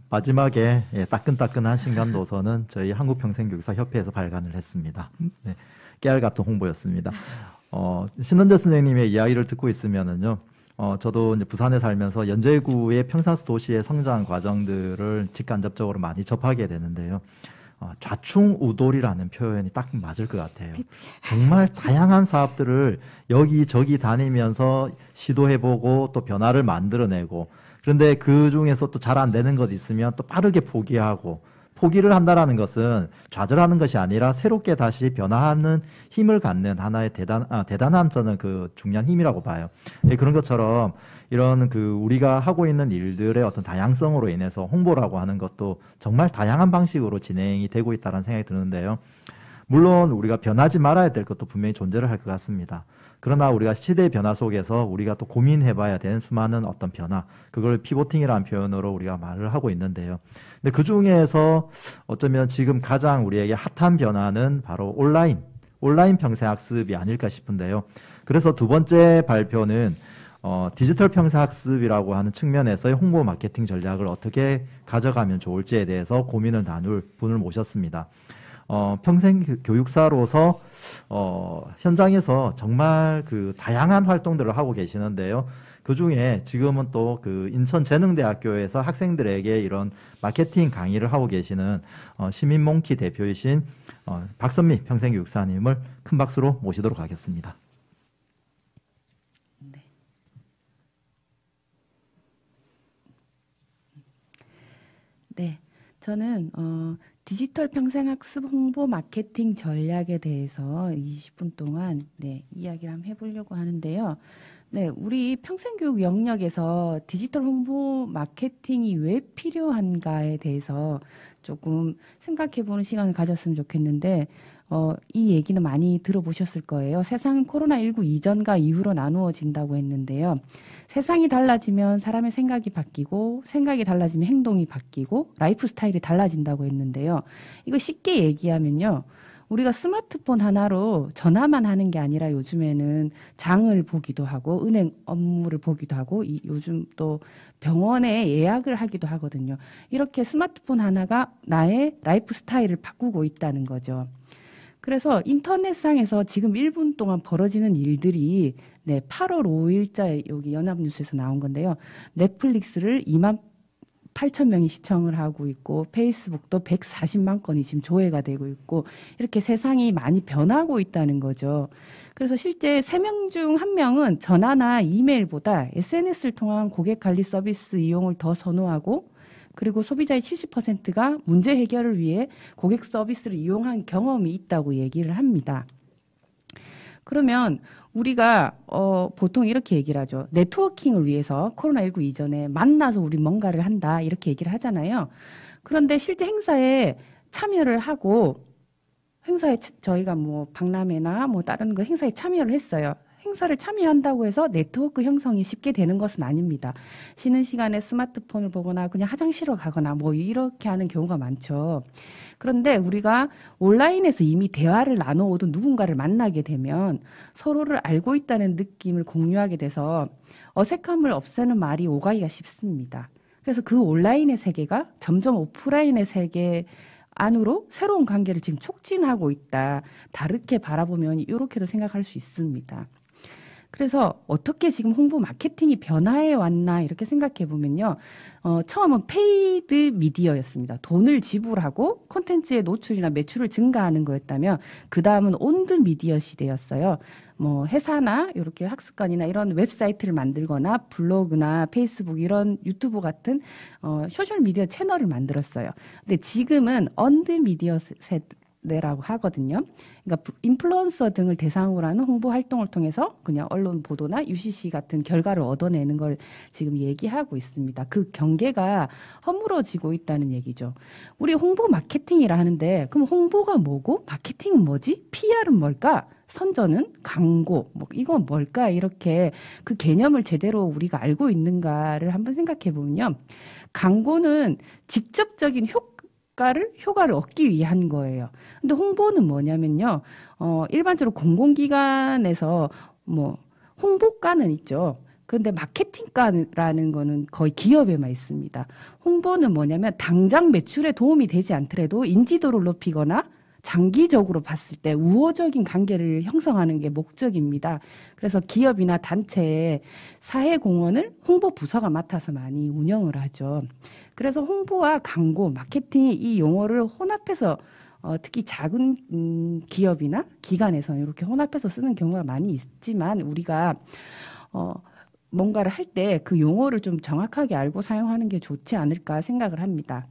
마지막에 따끈따끈한 신간도서는 저희 한국평생교육사협회에서 발간을 했습니다. 네, 깨알 같은 홍보였습니다. 신원재 선생님의 이야기를 듣고 있으면은요, 저도 이제 부산에 살면서 연제구의 평산도 도시의 성장 과정들을 직간접적으로 많이 접하게 되는데요. 좌충우돌이라는 표현이 딱 맞을 것 같아요. 정말 다양한 사업들을 여기저기 다니면서 시도해보고 또 변화를 만들어내고 그런데 그 중에서 또 잘 안 되는 것 있으면 또 빠르게 포기하고 포기를 한다라는 것은 좌절하는 것이 아니라 새롭게 다시 변화하는 힘을 갖는 하나의 대단한 저는 그 중요한 힘이라고 봐요. 그런 것처럼 이런 그 우리가 하고 있는 일들의 어떤 다양성으로 인해서 홍보라고 하는 것도 정말 다양한 방식으로 진행이 되고 있다는 생각이 드는데요. 물론 우리가 변하지 말아야 될 것도 분명히 존재를 할 것 같습니다. 그러나 우리가 시대의 변화 속에서 우리가 또 고민해봐야 되는 수많은 어떤 변화, 그걸 피보팅이라는 표현으로 우리가 말을 하고 있는데요. 근데 그 중에서 어쩌면 지금 가장 우리에게 핫한 변화는 바로 온라인 평생학습이 아닐까 싶은데요. 그래서 두 번째 발표는 디지털 평생학습이라고 하는 측면에서의 홍보 마케팅 전략을 어떻게 가져가면 좋을지에 대해서 고민을 나눌 분을 모셨습니다. 평생교육사로서 현장에서 정말 그 다양한 활동들을 하고 계시는데요. 그 중에 지금은 또 그 인천재능대학교에서 학생들에게 이런 마케팅 강의를 하고 계시는 시민몽키 대표이신 박선미 평생교육사님을 큰 박수로 모시도록 하겠습니다. 네, 저는 디지털 평생학습 홍보 마케팅 전략에 대해서 20분 동안 이야기를 한번 해보려고 하는데요. 네, 우리 평생교육 영역에서 디지털 홍보 마케팅이 왜 필요한가에 대해서 조금 생각해보는 시간을 가졌으면 좋겠는데 이 얘기는 많이 들어보셨을 거예요. 세상은 코로나19 이전과 이후로 나누어진다고 했는데요. 세상이 달라지면 사람의 생각이 바뀌고 생각이 달라지면 행동이 바뀌고 라이프 스타일이 달라진다고 했는데요. 이거 쉽게 얘기하면요. 우리가 스마트폰 하나로 전화만 하는 게 아니라 요즘에는 장을 보기도 하고 은행 업무를 보기도 하고 요즘 또 병원에 예약을 하기도 하거든요. 이렇게 스마트폰 하나가 나의 라이프 스타일을 바꾸고 있다는 거죠. 그래서 인터넷상에서 지금 1분 동안 벌어지는 일들이 네, 8월 5일자에 여기 연합뉴스에서 나온 건데요. 넷플릭스를 28,000명이 시청을 하고 있고 페이스북도 140만 건이 지금 조회가 되고 있고 이렇게 세상이 많이 변하고 있다는 거죠. 그래서 실제 3명 중 1명은 전화나 이메일보다 SNS를 통한 고객 관리 서비스 이용을 더 선호하고 그리고 소비자의 70%가 문제 해결을 위해 고객 서비스를 이용한 경험이 있다고 얘기를 합니다. 그러면 우리가 보통 이렇게 얘기를 하죠. 네트워킹을 위해서 코로나19 이전에 만나서 우리 뭔가를 한다 이렇게 얘기를 하잖아요. 그런데 실제 행사에 참여를 하고 행사에 저희가 뭐 박람회나 뭐 다른 거 행사에 참여를 했어요. 행사를 참여한다고 해서 네트워크 형성이 쉽게 되는 것은 아닙니다. 쉬는 시간에 스마트폰을 보거나 그냥 화장실을 가거나 뭐 이렇게 하는 경우가 많죠. 그런데 우리가 온라인에서 이미 대화를 나눠오던 누군가를 만나게 되면 서로를 알고 있다는 느낌을 공유하게 돼서 어색함을 없애는 말이 오가기가 쉽습니다. 그래서 그 온라인의 세계가 점점 오프라인의 세계 안으로 새로운 관계를 지금 촉진하고 있다. 다르게 바라보면 이렇게도 생각할 수 있습니다. 그래서 어떻게 지금 홍보 마케팅이 변화해 왔나 이렇게 생각해 보면요. 처음은 페이드 미디어였습니다. 돈을 지불하고 콘텐츠의 노출이나 매출을 증가하는 거였다면 그 다음은 온드 미디어 시대였어요. 뭐 회사나 이렇게 학습관이나 이런 웹사이트를 만들거나 블로그나 페이스북 이런 유튜브 같은 소셜 미디어 채널을 만들었어요. 근데 지금은 언드 미디어 세대라고 하거든요. 그러니까 인플루언서 등을 대상으로 하는 홍보 활동을 통해서 그냥 언론 보도나 UCC 같은 결과를 얻어내는 걸 지금 얘기하고 있습니다. 그 경계가 허물어지고 있다는 얘기죠. 우리 홍보 마케팅이라 하는데 그럼 홍보가 뭐고 마케팅은 뭐지? PR은 뭘까? 선전은 광고, 뭐 이건 뭘까? 이렇게 그 개념을 제대로 우리가 알고 있는가를 한번 생각해 보면요. 광고는 직접적인 효과를 얻기 위한 거예요. 근데 홍보는 뭐냐면요. 일반적으로 공공기관에서 뭐 홍보과는 있죠. 그런데 마케팅과라는 거는 거의 기업에만 있습니다. 홍보는 뭐냐면 당장 매출에 도움이 되지 않더라도 인지도를 높이거나 장기적으로 봤을 때 우호적인 관계를 형성하는 게 목적입니다. 그래서 기업이나 단체의 사회공헌을 홍보 부서가 맡아서 많이 운영을 하죠. 그래서 홍보와 광고, 마케팅이 이 용어를 혼합해서 특히 작은 기업이나 기관에서는 이렇게 혼합해서 쓰는 경우가 많이 있지만 우리가 뭔가를 할 때 그 용어를 좀 정확하게 알고 사용하는 게 좋지 않을까 생각을 합니다.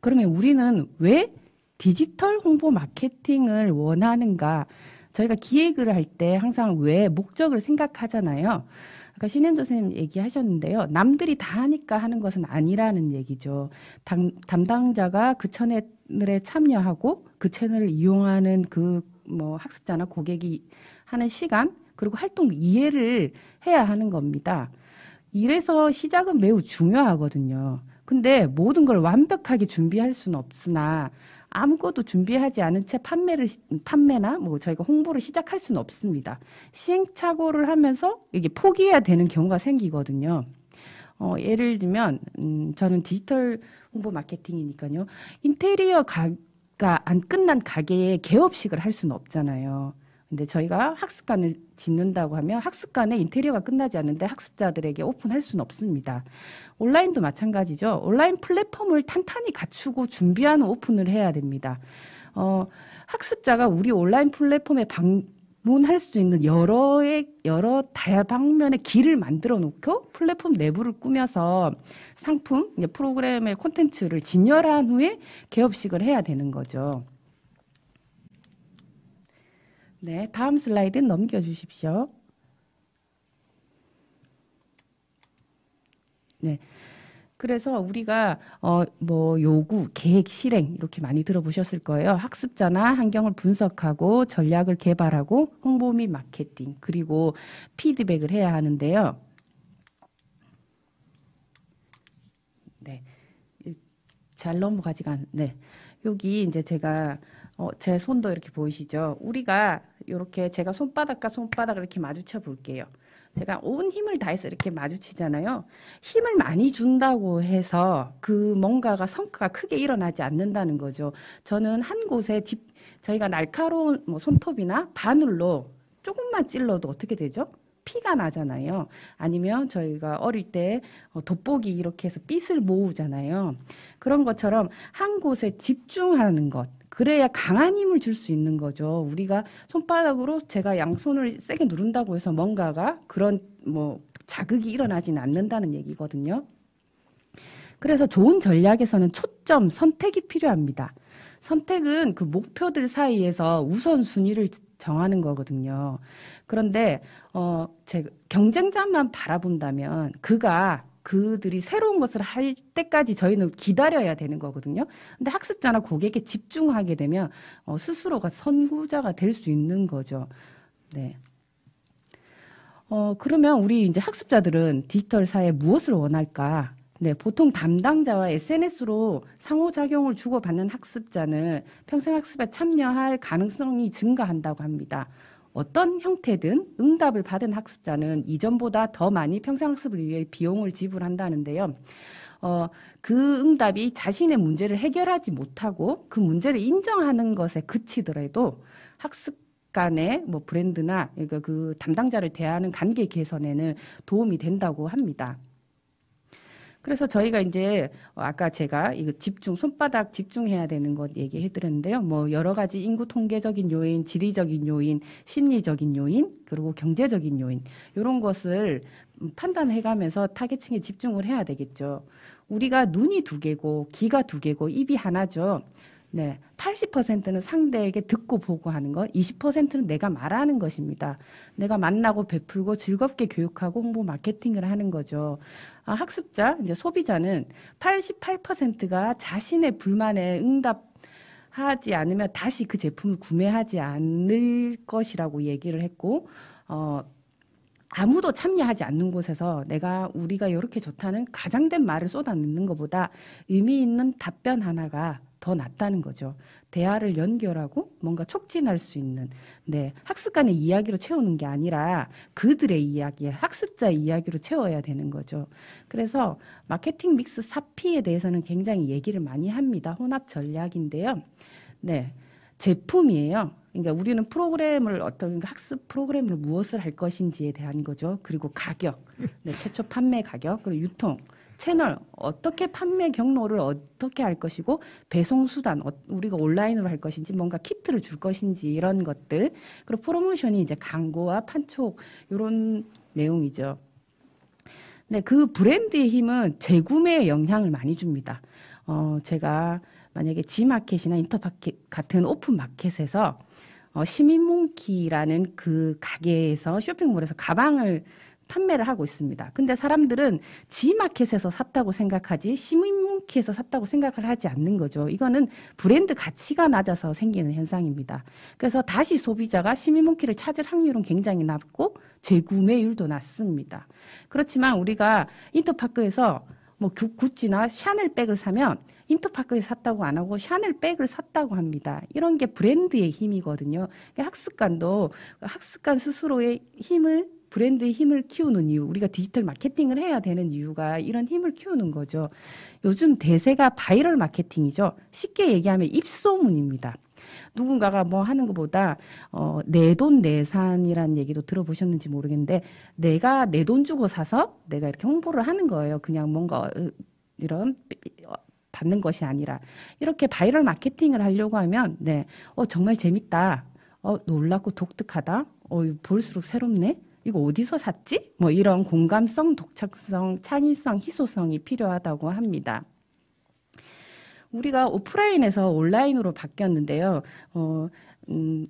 그러면 우리는 왜 디지털 홍보 마케팅을 원하는가? 저희가 기획을 할 때 항상 왜 목적을 생각하잖아요. 아까 신현조 선생님 얘기하셨는데요. 남들이 다 하니까 하는 것은 아니라는 얘기죠. 담당자가 그 채널에 참여하고 그 채널을 이용하는 그 뭐 학습자나 고객이 하는 시간 그리고 활동 이해를 해야 하는 겁니다. 이래서 시작은 매우 중요하거든요. 근데 모든 걸 완벽하게 준비할 수는 없으나 아무것도 준비하지 않은 채 판매나 뭐 저희가 홍보를 시작할 수는 없습니다. 시행착오를 하면서 이게 포기해야 되는 경우가 생기거든요. 예를 들면 저는 디지털 홍보 마케팅이니까요. 인테리어가 안 끝난 가게에 개업식을 할 수는 없잖아요. 근데 저희가 학습관을 짓는다고 하면 학습관에 인테리어가 끝나지 않는데 학습자들에게 오픈할 수는 없습니다. 온라인도 마찬가지죠. 온라인 플랫폼을 탄탄히 갖추고 준비하는 오픈을 해야 됩니다. 학습자가 우리 온라인 플랫폼에 방문할 수 있는 여러 다방면의 길을 만들어 놓고 플랫폼 내부를 꾸며서 상품, 프로그램의 콘텐츠를 진열한 후에 개업식을 해야 되는 거죠. 네, 다음 슬라이드 넘겨주십시오. 네. 그래서 우리가 뭐 요구, 계획, 실행 이렇게 많이 들어보셨을 거예요. 학습자나 환경을 분석하고 전략을 개발하고 홍보 및 마케팅 그리고 피드백을 해야 하는데요. 네, 잘 넘어가지가 않. 네, 여기 이제 제가 제 손도 이렇게 보이시죠? 우리가 이렇게 제가 손바닥과 손바닥을 이렇게 마주쳐 볼게요. 제가 온 힘을 다해서 이렇게 마주치잖아요. 힘을 많이 준다고 해서 그 뭔가가 성과가 크게 일어나지 않는다는 거죠. 저는 한 곳에 저희가 날카로운 뭐 손톱이나 바늘로 조금만 찔러도 어떻게 되죠? 피가 나잖아요. 아니면 저희가 어릴 때 돋보기 이렇게 해서 빗을 모으잖아요. 그런 것처럼 한 곳에 집중하는 것. 그래야 강한 힘을 줄 수 있는 거죠. 우리가 손바닥으로 제가 양손을 세게 누른다고 해서 뭔가가 그런 뭐 자극이 일어나지는 않는다는 얘기거든요. 그래서 좋은 전략에서는 초점, 선택이 필요합니다. 선택은 그 목표들 사이에서 우선순위를 정하는 거거든요. 그런데 제가 경쟁자만 바라본다면 그들이 새로운 것을 할 때까지 저희는 기다려야 되는 거거든요. 근데 학습자나 고객에 집중하게 되면 스스로가 선구자가 될 수 있는 거죠. 네. 그러면 우리 이제 학습자들은 디지털 사회에 무엇을 원할까? 네, 보통 담당자와 SNS로 상호작용을 주고받는 학습자는 평생학습에 참여할 가능성이 증가한다고 합니다. 어떤 형태든 응답을 받은 학습자는 이전보다 더 많이 평생학습을 위해 비용을 지불한다는데요. 그 응답이 자신의 문제를 해결하지 못하고 그 문제를 인정하는 것에 그치더라도 학습 간의 뭐 브랜드나 그 담당자를 대하는 관계 개선에는 도움이 된다고 합니다. 그래서 저희가 이제 아까 제가 이거 손바닥 집중해야 되는 것 얘기해 드렸는데요. 뭐 여러 가지 인구 통계적인 요인, 지리적인 요인, 심리적인 요인, 그리고 경제적인 요인 이런 것을 판단해 가면서 타겟층에 집중을 해야 되겠죠. 우리가 눈이 2개고 귀가 2개고 입이 하나죠. 네, 80%는 상대에게 듣고 보고 하는 것, 20%는 내가 말하는 것입니다. 내가 만나고 베풀고 즐겁게 교육하고 홍보 마케팅을 하는 거죠. 학습자, 이제 소비자는 88%가 자신의 불만에 응답하지 않으면 다시 그 제품을 구매하지 않을 것이라고 얘기를 했고, 아무도 참여하지 않는 곳에서 우리가 이렇게 좋다는 가장된 말을 쏟아내는 것보다 의미 있는 답변 하나가 더 낫다는 거죠. 대화를 연결하고 뭔가 촉진할 수 있는, 네, 학습 간의 이야기로 채우는 게 아니라 그들의 이야기, 학습자의 이야기로 채워야 되는 거죠. 그래서 마케팅 믹스 4P에 대해서는 굉장히 얘기를 많이 합니다. 혼합 전략인데요. 네, 제품이에요. 그러니까 우리는 어떤 학습 프로그램을 무엇을 할 것인지에 대한 거죠. 그리고 가격, 네, 최초 판매 가격, 그리고 유통, 채널, 어떻게 판매 경로를 어떻게 할 것이고, 배송 수단, 우리가 온라인으로 할 것인지, 뭔가 키트를 줄 것인지, 이런 것들. 그리고 프로모션이 이제 광고와 판촉, 이런 내용이죠. 네, 그 브랜드의 힘은 재구매에 영향을 많이 줍니다. 제가 만약에 G마켓이나 인터마켓 같은 오픈마켓에서 시민몽키라는 그 가게에서 쇼핑몰에서 가방을 판매를 하고 있습니다. 근데 사람들은 G마켓에서 샀다고 생각하지 시민몽키에서 샀다고 생각을 하지 않는 거죠. 이거는 브랜드 가치가 낮아서 생기는 현상입니다. 그래서 다시 소비자가 시민몽키를 찾을 확률은 굉장히 낮고 재구매율도 낮습니다. 그렇지만 우리가 인터파크에서 뭐 구찌나 샤넬 백을 사면 인터파크에서 샀다고 안 하고 샤넬 백을 샀다고 합니다. 이런 게 브랜드의 힘이거든요. 학습관도 학습관 스스로의 브랜드의 힘을 키우는 이유, 우리가 디지털 마케팅을 해야 되는 이유가 이런 힘을 키우는 거죠. 요즘 대세가 바이럴 마케팅이죠. 쉽게 얘기하면 입소문입니다. 누군가가 뭐 하는 것보다 내돈내산이라는 얘기도 들어보셨는지 모르겠는데, 내가 내 돈 주고 사서 내가 이렇게 홍보를 하는 거예요. 그냥 뭔가 이런 받는 것이 아니라 이렇게 바이럴 마케팅을 하려고 하면 네, 정말 재밌다, 놀랍고 독특하다, 볼수록 새롭네, 이거 어디서 샀지? 뭐 이런 공감성, 독창성, 창의성, 희소성이 필요하다고 합니다. 우리가 오프라인에서 온라인으로 바뀌었는데요.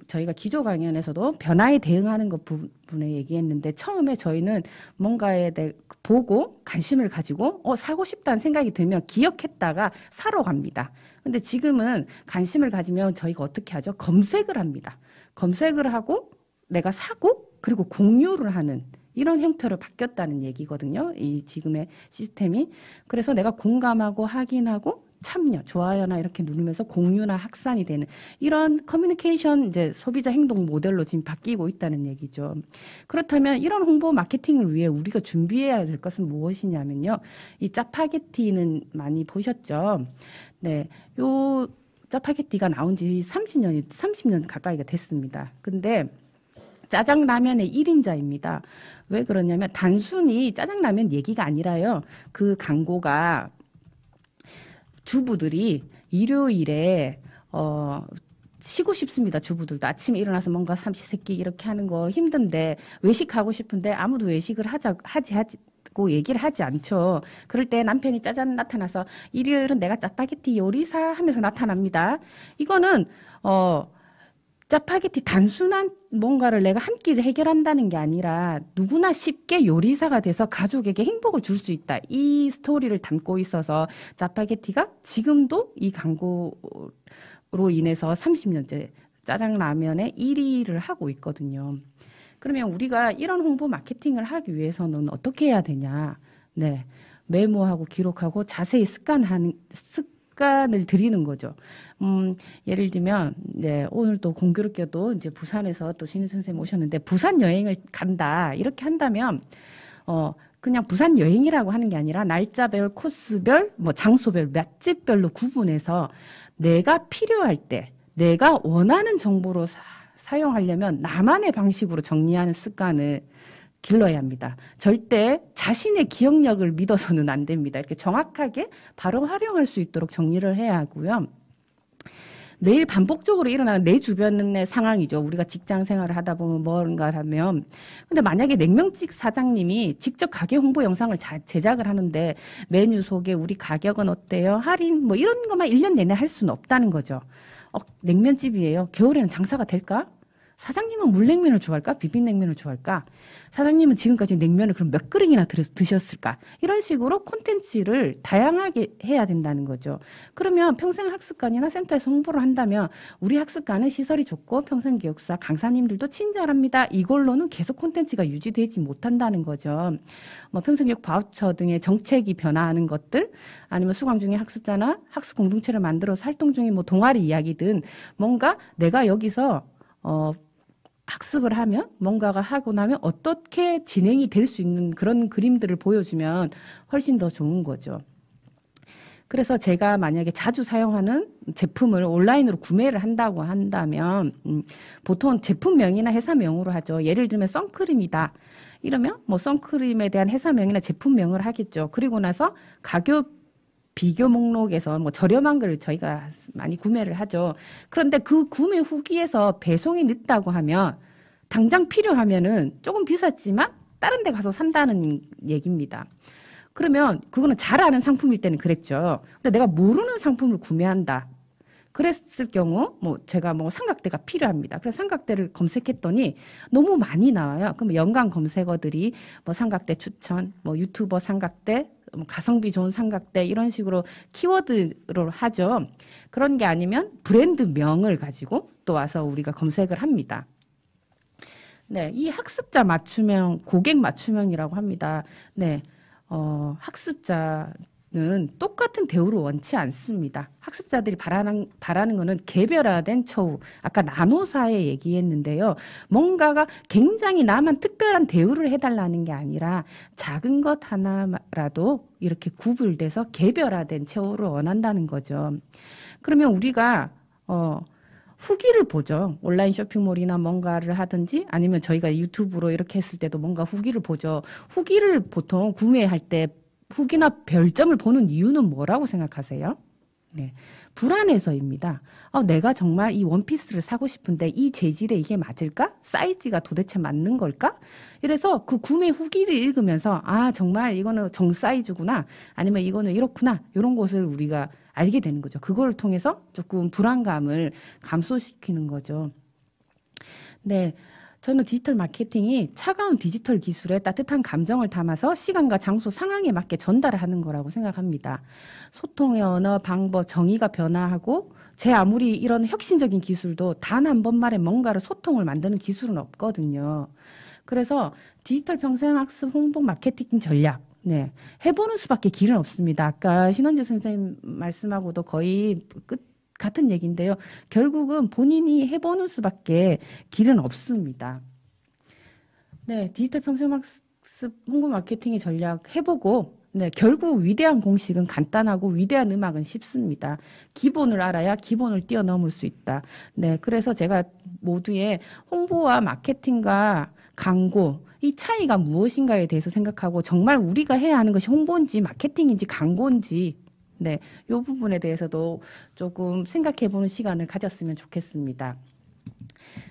저희가 기조 강연에서도 변화에 대응하는 것 부분에 얘기했는데, 처음에 저희는 뭔가에 대해 보고 관심을 가지고 사고 싶다는 생각이 들면 기억했다가 사러 갑니다. 근데 지금은 관심을 가지면 저희가 어떻게 하죠? 검색을 합니다. 검색을 하고 내가 사고 그리고 공유를 하는 이런 형태로 바뀌었다는 얘기거든요. 이 지금의 시스템이. 그래서 내가 공감하고 확인하고 참여, 좋아요나 이렇게 누르면서 공유나 확산이 되는 이런 커뮤니케이션 이제 소비자 행동 모델로 지금 바뀌고 있다는 얘기죠. 그렇다면 이런 홍보 마케팅을 위해 우리가 준비해야 될 것은 무엇이냐면요. 이 짜파게티는 많이 보셨죠? 네. 요 짜파게티가 나온 지 30년 가까이가 됐습니다. 근데 짜장라면의 1인자입니다. 왜 그러냐면 단순히 짜장라면 얘기가 아니라요. 그 광고가 주부들이 일요일에 쉬고 싶습니다. 주부들도 아침에 일어나서 뭔가 삼시세끼 이렇게 하는 거 힘든데 외식하고 싶은데 아무도 외식을 하고 얘기를 하지 않죠. 그럴 때 남편이 짜잔 나타나서 일요일은 내가 짜파게티 요리사 하면서 나타납니다. 이거는 짜파게티 단순한 뭔가를 내가 한 끼를 해결한다는 게 아니라 누구나 쉽게 요리사가 돼서 가족에게 행복을 줄 수 있다. 이 스토리를 담고 있어서 짜파게티가 지금도 이 광고로 인해서 30년째 짜장라면의 1위를 하고 있거든요. 그러면 우리가 이런 홍보 마케팅을 하기 위해서는 어떻게 해야 되냐? 네. 메모하고 기록하고 자세히 습관을 들이는 거죠. 예를 들면, 네, 오늘 또 공교롭게도 이제 부산에서 또 신인 선생님 오셨는데, 부산 여행을 간다. 이렇게 한다면, 그냥 부산 여행이라고 하는 게 아니라 날짜별, 코스별, 뭐 장소별, 맛집별로 구분해서 내가 필요할 때, 내가 원하는 정보로 사용하려면 나만의 방식으로 정리하는 습관을 길러야 합니다. 절대 자신의 기억력을 믿어서는 안 됩니다. 이렇게 정확하게 바로 활용할 수 있도록 정리를 해야 하고요. 매일 반복적으로 일어나는 내 주변의 상황이죠. 우리가 직장 생활을 하다 보면 뭔가를 하면. 근데 만약에 냉면집 사장님이 직접 가게 홍보 영상을 제작을 하는데 메뉴 소개, 우리 가격은 어때요? 할인, 뭐 이런 것만 1년 내내 할 수는 없다는 거죠. 냉면집이에요. 겨울에는 장사가 될까? 사장님은 물냉면을 좋아할까? 비빔냉면을 좋아할까? 사장님은 지금까지 냉면을 그럼 몇 그릇이나 드셨을까? 이런 식으로 콘텐츠를 다양하게 해야 된다는 거죠. 그러면 평생학습관이나 센터에서 홍보를 한다면 우리 학습관은 시설이 좋고 평생교육사 강사님들도 친절합니다. 이걸로는 계속 콘텐츠가 유지되지 못한다는 거죠. 뭐 평생교육 바우처 등의 정책이 변화하는 것들, 아니면 수강 중에 학습자나 학습 공동체를 만들어서 활동 중인 뭐 동아리 이야기든 뭔가 내가 여기서 학습을 하면 뭔가가 하고 나면 어떻게 진행이 될 수 있는 그런 그림들을 보여주면 훨씬 더 좋은 거죠. 그래서 제가 만약에 자주 사용하는 제품을 온라인으로 구매를 한다고 한다면 보통 제품명이나 회사명으로 하죠. 예를 들면 선크림이다. 이러면 뭐 선크림에 대한 회사명이나 제품명을 하겠죠. 그리고 나서 가격 비교 목록에서 뭐 저렴한 걸 저희가 많이 구매를 하죠. 그런데 그 구매 후기에서 배송이 늦다고 하면 당장 필요하면은 조금 비쌌지만 다른 데 가서 산다는 얘기입니다. 그러면 그거는 잘 아는 상품일 때는 그랬죠. 근데 내가 모르는 상품을 구매한다. 그랬을 경우 뭐 제가 뭐 삼각대가 필요합니다. 그래서 삼각대를 검색했더니 너무 많이 나와요. 그럼 연관 검색어들이 뭐 삼각대 추천, 뭐 유튜버 삼각대, 뭐 가성비 좋은 삼각대 이런 식으로 키워드로 하죠. 그런 게 아니면 브랜드명을 가지고 또 와서 우리가 검색을 합니다. 네, 이 학습자 맞춤형, 고객 맞춤형이라고 합니다. 네, 학습자는 똑같은 대우를 원치 않습니다. 학습자들이 바라는 거는 개별화된 처우, 아까 나노사에 얘기했는데요. 뭔가가 굉장히 나만 특별한 대우를 해달라는 게 아니라 작은 것 하나라도 이렇게 구분돼서 개별화된 처우를 원한다는 거죠. 그러면 우리가 후기를 보죠. 온라인 쇼핑몰이나 뭔가를 하든지 아니면 저희가 유튜브로 이렇게 했을 때도 뭔가 후기를 보죠. 후기를 보통 구매할 때 후기나 별점을 보는 이유는 뭐라고 생각하세요? 네, 불안해서입니다. 내가 정말 이 원피스를 사고 싶은데 이 재질에 이게 맞을까? 사이즈가 도대체 맞는 걸까? 이래서 그 구매 후기를 읽으면서 정말 이거는 정 사이즈구나 아니면 이거는 이렇구나 이런 것을 우리가 알게 되는 거죠. 그걸 통해서 조금 불안감을 감소시키는 거죠. 네, 저는 디지털 마케팅이 차가운 디지털 기술에 따뜻한 감정을 담아서 시간과 장소 상황에 맞게 전달하는 거라고 생각합니다. 소통의 언어, 방법, 정의가 변화하고 제 아무리 이런 혁신적인 기술도 단 한 번만에 뭔가를 소통을 만드는 기술은 없거든요. 그래서 디지털 평생학습 홍보 마케팅 전략 네, 해보는 수밖에 길은 없습니다. 아까 신원주 선생님 말씀하고도 거의 같은 얘기인데요. 결국은 본인이 해보는 수밖에 길은 없습니다. 네, 디지털 평생학습 홍보 마케팅의 전략 해보고 네, 결국 위대한 공식은 간단하고 위대한 음악은 쉽습니다. 기본을 알아야 기본을 뛰어넘을 수 있다. 네, 그래서 제가 모두의 홍보와 마케팅과 광고, 이 차이가 무엇인가에 대해서 생각하고 정말 우리가 해야 하는 것이 홍보인지 마케팅인지 광고인지 네, 이 부분에 대해서도 조금 생각해 보는 시간을 가졌으면 좋겠습니다.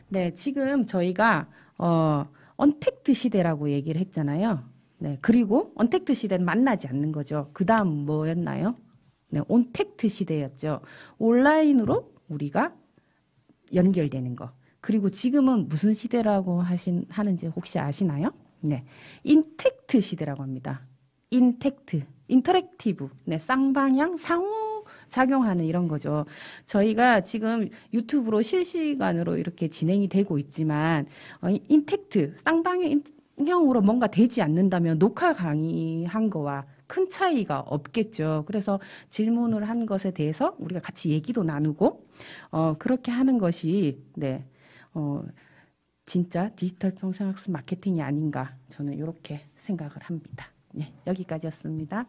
네, 지금 저희가 언택트 시대라고 얘기를 했잖아요. 네, 그리고 언택트 시대는 만나지 않는 거죠. 그 다음 뭐였나요? 네, 온택트 시대였죠. 온라인으로 우리가 연결되는 거. 그리고 지금은 무슨 시대라고 하는지 혹시 아시나요? 네, 인택트 시대라고 합니다. 인택트, 인터랙티브, 네, 쌍방향 상호 작용하는 이런 거죠. 저희가 지금 유튜브로 실시간으로 이렇게 진행이 되고 있지만 인택트, 쌍방향으로 뭔가 되지 않는다면 녹화 강의한 거와 큰 차이가 없겠죠. 그래서 질문을 한 것에 대해서 우리가 같이 얘기도 나누고 그렇게 하는 것이 네, 진짜 디지털 평생학습 마케팅이 아닌가 저는 이렇게 생각을 합니다. 네, 여기까지였습니다.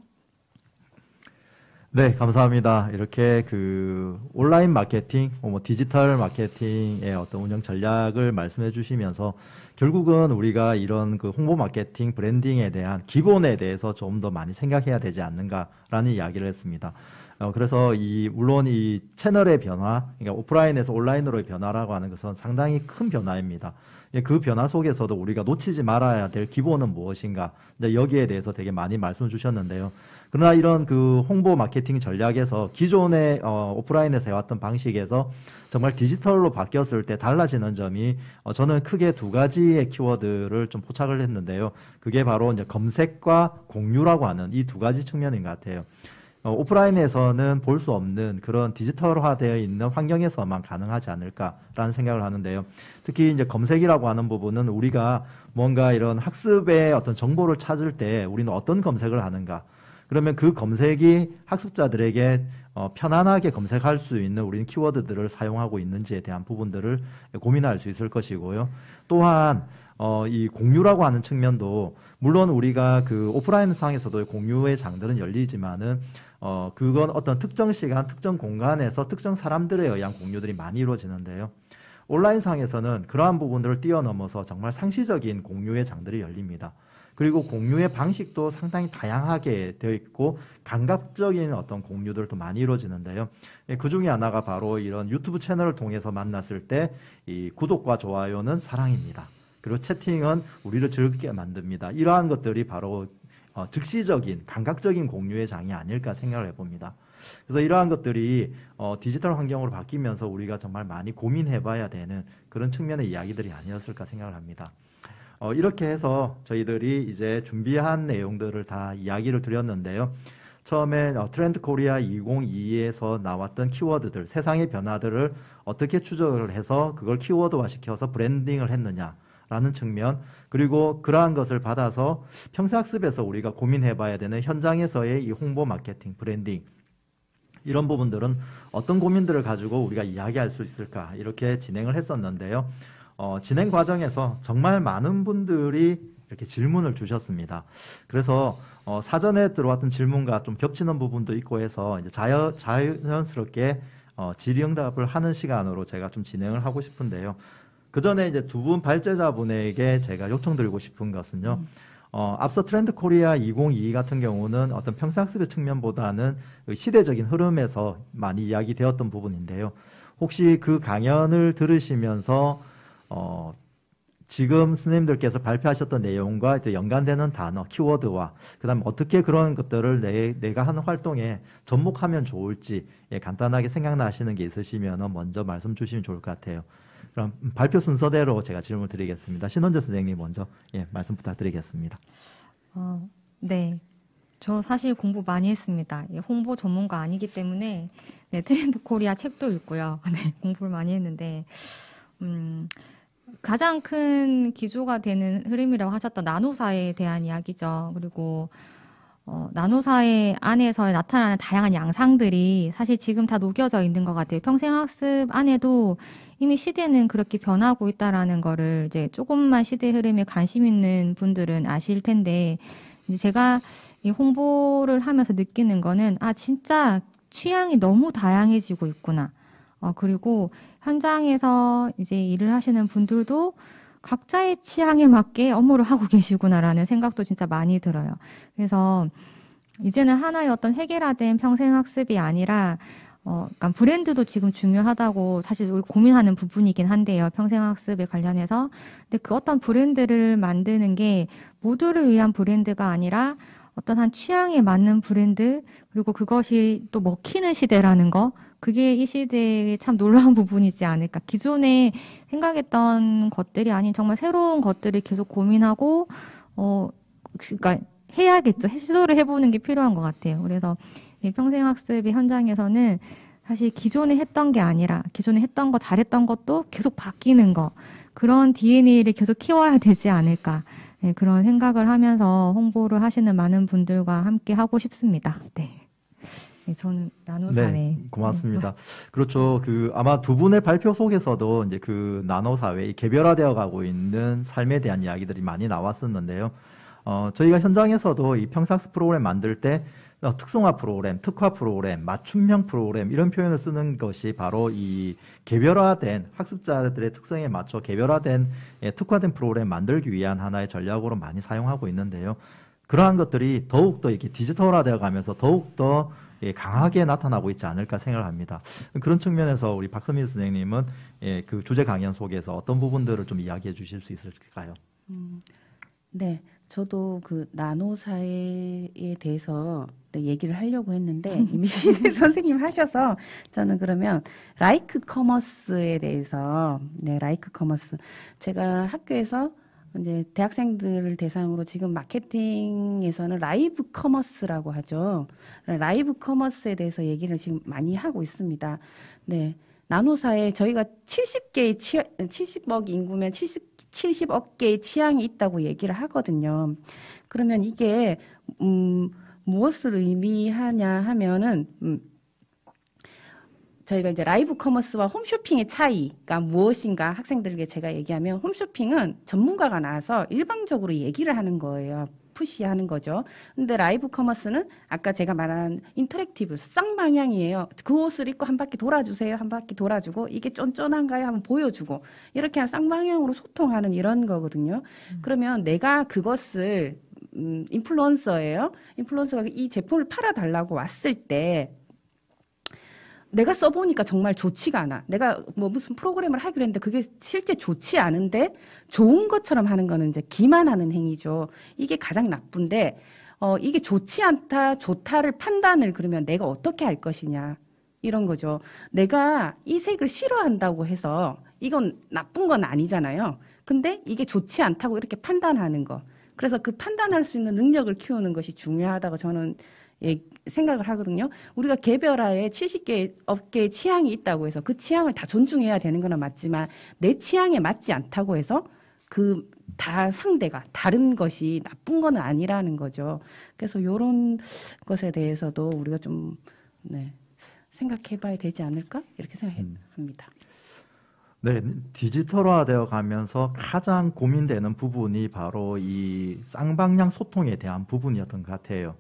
네, 감사합니다. 이렇게 그 온라인 마케팅, 뭐 디지털 마케팅의 어떤 운영 전략을 말씀해 주시면서 결국은 우리가 이런 그 홍보 마케팅, 브랜딩에 대한 기본에 대해서 좀 더 많이 생각해야 되지 않는가라는 이야기를 했습니다. 그래서 물론 이 채널의 변화, 그러니까 오프라인에서 온라인으로의 변화라고 하는 것은 상당히 큰 변화입니다. 그 변화 속에서도 우리가 놓치지 말아야 될 기본은 무엇인가, 이제 여기에 대해서 되게 많이 말씀을 주셨는데요. 그러나 이런 그 홍보 마케팅 전략에서 기존의 오프라인에서 해왔던 방식에서 정말 디지털로 바뀌었을 때 달라지는 점이 저는 크게 두 가지의 키워드를 좀 포착을 했는데요. 그게 바로 이제 검색과 공유라고 하는 이 두 가지 측면인 것 같아요. 오프라인에서는 볼 수 없는 그런 디지털화되어 있는 환경에서만 가능하지 않을까라는 생각을 하는데요. 특히 이제 검색이라고 하는 부분은 우리가 뭔가 이런 학습의 어떤 정보를 찾을 때 우리는 어떤 검색을 하는가. 그러면 그 검색이 학습자들에게 편안하게 검색할 수 있는 우리는 키워드들을 사용하고 있는지에 대한 부분들을 고민할 수 있을 것이고요. 또한 이 공유라고 하는 측면도 물론 우리가 그 오프라인 상에서도 공유의 장들은 열리지만은 그건 어떤 특정 시간, 특정 공간에서 특정 사람들에 의한 공유들이 많이 이루어지는데요. 온라인 상에서는 그러한 부분들을 뛰어넘어서 정말 상시적인 공유의 장들이 열립니다. 그리고 공유의 방식도 상당히 다양하게 되어 있고 감각적인 어떤 공유들도 많이 이루어지는데요. 그 중에 하나가 바로 이런 유튜브 채널을 통해서 만났을 때 이 구독과 좋아요는 사랑입니다. 그리고 채팅은 우리를 즐겁게 만듭니다. 이러한 것들이 바로 즉시적인 감각적인 공유의 장이 아닐까 생각을 해봅니다. 그래서 이러한 것들이 디지털 환경으로 바뀌면서 우리가 정말 많이 고민해봐야 되는 그런 측면의 이야기들이 아니었을까 생각을 합니다. 이렇게 해서 저희들이 이제 준비한 내용들을 다 이야기를 드렸는데요. 처음에 트렌드 코리아 2022에서 나왔던 키워드들, 세상의 변화들을 어떻게 추적을 해서 그걸 키워드화 시켜서 브랜딩을 했느냐라는 측면, 그리고 그러한 것을 받아서 평생학습에서 우리가 고민해봐야 되는 현장에서의 이 홍보 마케팅, 브랜딩, 이런 부분들은 어떤 고민들을 가지고 우리가 이야기할 수 있을까, 이렇게 진행을 했었는데요. 진행 과정에서 정말 많은 분들이 이렇게 질문을 주셨습니다. 그래서 사전에 들어왔던 질문과 좀 겹치는 부분도 있고 해서 이제 자연스럽게 질의응답을 하는 시간으로 제가 좀 진행을 하고 싶은데요. 그 전에 이제 두 분 발제자분에게 제가 요청드리고 싶은 것은요. 앞서 트렌드 코리아 2022 같은 경우는 어떤 평생학습의 측면보다는 시대적인 흐름에서 많이 이야기되었던 부분인데요. 혹시 그 강연을 들으시면서 지금 선생님들께서 발표하셨던 내용과 연관되는 단어, 키워드와 그다음 어떻게 그런 것들을 내가 하는 활동에 접목하면 좋을지 간단하게 생각나시는 게 있으시면 먼저 말씀 주시면 좋을 것 같아요. 그럼 발표 순서대로 제가 질문을 드리겠습니다. 신원재 선생님 먼저 말씀 부탁드리겠습니다. 네. 저 사실 공부 많이 했습니다. 홍보 전문가 아니기 때문에 트렌드 코리아 책도 읽고요. 네, 공부를 많이 했는데 가장 큰 기조가 되는 흐름이라고 하셨던 나노사회에 대한 이야기죠. 그리고 나노사회 안에서 나타나는 다양한 양상들이 사실 지금 다 녹여져 있는 것 같아요. 평생학습 안에도 이미 시대는 그렇게 변하고 있다라는 거를 이제 조금만 시대 흐름에 관심 있는 분들은 아실 텐데, 이제 제가 이 홍보를 하면서 느끼는 거는 진짜 취향이 너무 다양해지고 있구나. 그리고 현장에서 이제 일을 하시는 분들도 각자의 취향에 맞게 업무를 하고 계시구나라는 생각도 진짜 많이 들어요. 그래서 이제는 하나의 어떤 획일화된 평생학습이 아니라 그러니까 브랜드도 지금 중요하다고 사실 우리 고민하는 부분이긴 한데요. 평생학습에 관련해서. 근데 그 어떤 브랜드를 만드는 게 모두를 위한 브랜드가 아니라 어떤 한 취향에 맞는 브랜드, 그리고 그것이 또 먹히는 시대라는 거, 그게 이 시대의 참 놀라운 부분이지 않을까. 기존에 생각했던 것들이 아닌 정말 새로운 것들을 계속 고민하고, 그러니까 해야겠죠. 시도를 해보는 게 필요한 것 같아요. 그래서 이 평생학습의 현장에서는 사실 기존에 했던 게 아니라 기존에 했던 거 잘했던 것도 계속 바뀌는 거, 그런 DNA를 계속 키워야 되지 않을까. 네, 그런 생각을 하면서 홍보를 하시는 많은 분들과 함께 하고 싶습니다. 네. 네, 저는 나노사회. 네, 고맙습니다. 그렇죠. 아마 두 분의 발표 속에서도 이제 그 나노사회, 개별화되어 가고 있는 삶에 대한 이야기들이 많이 나왔었는데요. 저희가 현장에서도 이 평생학습 프로그램 만들 때 특성화 프로그램, 특화 프로그램, 맞춤형 프로그램 이런 표현을 쓰는 것이 바로 이 개별화된 학습자들의 특성에 맞춰 개별화된 특화된 프로그램 만들기 위한 하나의 전략으로 많이 사용하고 있는데요. 그러한 것들이 더욱더 이렇게 디지털화되어 가면서 더욱더 강하게 나타나고 있지 않을까 생각을 합니다. 그런 측면에서 우리 박선민 선생님은 그 주제 강연 속에서 어떤 부분들을 좀 이야기해 주실 수 있을까요? 네, 저도 그 나노사회에 대해서 얘기를 하려고 했는데 이미 선생님 하셔서 저는 그러면 라이크 커머스에 대해서 라이크 커머스 제가 학교에서 이제 대학생들을 대상으로 지금 마케팅에서는 라이브 커머스라고 하죠. 라이브 커머스에 대해서 얘기를 지금 많이 하고 있습니다. 네. 나노사에 저희가 70억 인구면 70억 개의 취향이 있다고 얘기를 하거든요. 그러면 이게 무엇을 의미하냐 하면은 저희가 이제 라이브 커머스와 홈쇼핑의 차이가 무엇인가 학생들에게 제가 얘기하면 홈쇼핑은 전문가가 나와서 일방적으로 얘기를 하는 거예요. 푸시하는 거죠. 근데 라이브 커머스는 아까 제가 말한 인터랙티브 쌍방향이에요. 그 옷을 입고 한 바퀴 돌아주세요. 한 바퀴 돌아주고 이게 쫀쫀한가요? 한번 보여주고 이렇게 쌍방향으로 소통하는 이런 거거든요. 그러면 내가 그것을 인플루언서예요. 인플루언서가 이 제품을 팔아달라고 왔을 때 내가 써보니까 정말 좋지가 않아. 내가 뭐 무슨 프로그램을 하기로 했는데 그게 실제 좋지 않은데 좋은 것처럼 하는 거는 이제 기만하는 행위죠. 이게 가장 나쁜데 이게 좋지 않다, 좋다를 판단을 그러면 내가 어떻게 할 것이냐 이런 거죠. 내가 이 색을 싫어한다고 해서 이건 나쁜 건 아니잖아요. 근데 이게 좋지 않다고 이렇게 판단하는 거. 그래서 그 판단할 수 있는 능력을 키우는 것이 중요하다고 저는 생각을 하거든요. 우리가 개별화에 70개의 취향이 있다고 해서 그 취향을 다 존중해야 되는 건 맞지만 내 취향에 맞지 않다고 해서 그 다 상대가 다른 것이 나쁜 건 아니라는 거죠. 그래서 이런 것에 대해서도 우리가 좀 생각해 봐야 되지 않을까? 이렇게 생각합니다. 네, 디지털화되어 가면서 가장 고민되는 부분이 바로 이 쌍방향 소통에 대한 부분이었던 것 같아요.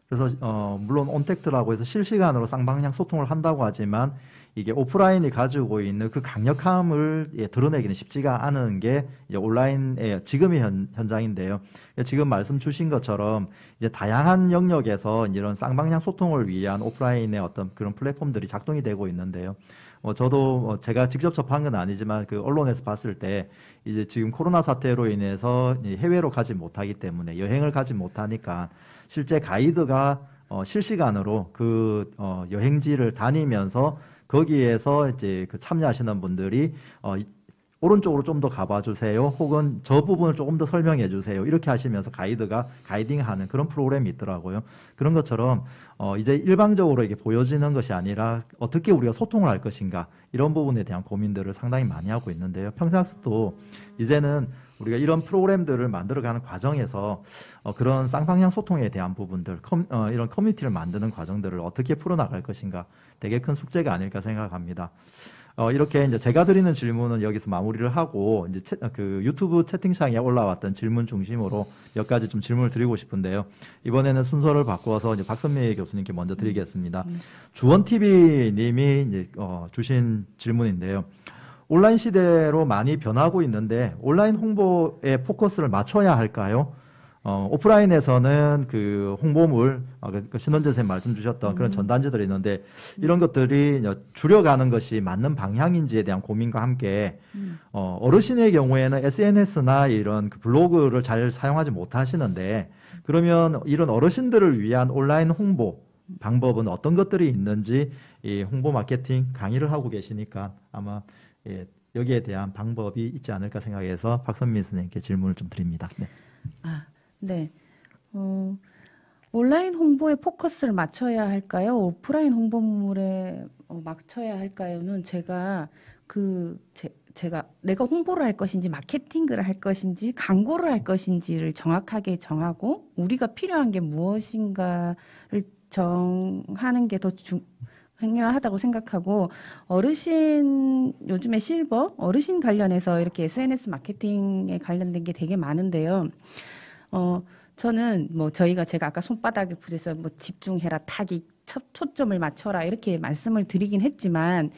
그래서 물론 온택트라고 해서 실시간으로 쌍방향 소통을 한다고 하지만 이게 오프라인이 가지고 있는 그 강력함을 드러내기는 쉽지가 않은 게 이제 온라인의 지금의 현장인데요. 지금 말씀 주신 것처럼 이제 다양한 영역에서 이런 쌍방향 소통을 위한 오프라인의 어떤 그런 플랫폼들이 작동이 되고 있는데요. 저도 제가 직접 접한 건 아니지만 그 언론에서 봤을 때 이제 지금 코로나 사태로 인해서 해외로 가지 못하기 때문에 여행을 가지 못하니까 실제 가이드가 실시간으로 그 여행지를 다니면서 거기에서 이제 그 참여하시는 분들이 오른쪽으로 좀 더 가봐 주세요. 혹은 저 부분을 조금 더 설명해 주세요. 이렇게 하시면서 가이드가 가이딩하는 그런 프로그램이 있더라고요. 그런 것처럼 이제 일방적으로 이게 보여지는 것이 아니라 어떻게 우리가 소통을 할 것인가 이런 부분에 대한 고민들을 상당히 많이 하고 있는데요. 평생학습도 이제는 우리가 이런 프로그램들을 만들어가는 과정에서 그런 쌍방향 소통에 대한 부분들, 이런 커뮤니티를 만드는 과정들을 어떻게 풀어나갈 것인가 되게 큰 숙제가 아닐까 생각합니다. 이렇게 이제 제가 드리는 질문은 여기서 마무리를 하고 이제 그 유튜브 채팅창에 올라왔던 질문 중심으로 몇 가지 좀 질문을 드리고 싶은데요. 이번에는 순서를 바꿔서 이제 박선미 교수님께 먼저 드리겠습니다. 주원 TV 님이 이제 주신 질문인데요. 온라인 시대로 많이 변하고 있는데 온라인 홍보에 포커스를 맞춰야 할까요? 오프라인에서는 그 홍보물, 그 신원재 선생님 말씀 주셨던 그런 전단지들이 있는데 이런 것들이 줄여가는 것이 맞는 방향인지에 대한 고민과 함께 어르신의 경우에는 SNS나 이런 그 블로그를 잘 사용하지 못하시는데 그러면 이런 어르신들을 위한 온라인 홍보 방법은 어떤 것들이 있는지 이 홍보 마케팅 강의를 하고 계시니까 아마 여기에 대한 방법이 있지 않을까 생각해서 박선민 선생님께 질문을 좀 드립니다. 네. 네. 온라인 홍보에 포커스를 맞춰야 할까요? 오프라인 홍보물에 맞춰야 할까요?는 제가 내가 홍보를 할 것인지 마케팅을 할 것인지 광고를 할 것인지를 정확하게 정하고 우리가 필요한 게 무엇인가를 정하는 게 더 중요하다고 생각하고 요즘에 실버 어르신 관련해서 이렇게 SNS 마케팅에 관련된 게 되게 많은데요. 저는 제가 아까 손바닥에 붙여서 집중해라, 타깃, 초점을 맞춰라 이렇게 말씀을 드리긴 했지만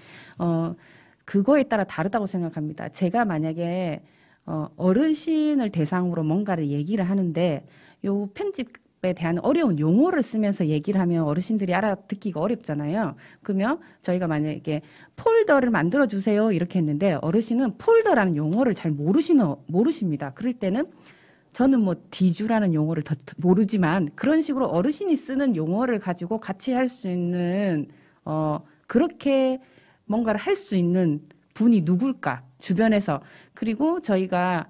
그거에 따라 다르다고 생각합니다. 제가 만약에 어르신을 대상으로 뭔가를 얘기를 하는데 요 편집에 대한 어려운 용어를 쓰면서 얘기를 하면 어르신들이 알아듣기가 어렵잖아요. 그러면 저희가 만약에 폴더를 만들어 주세요 이렇게 했는데 어르신은 폴더라는 용어를 잘 모르십니다. 그럴 때는 저는 디주라는 용어를 더 모르지만 그런 식으로 어르신이 쓰는 용어를 가지고 같이 할 수 있는 그렇게 뭔가를 할 수 있는 분이 누굴까 주변에서. 그리고 저희가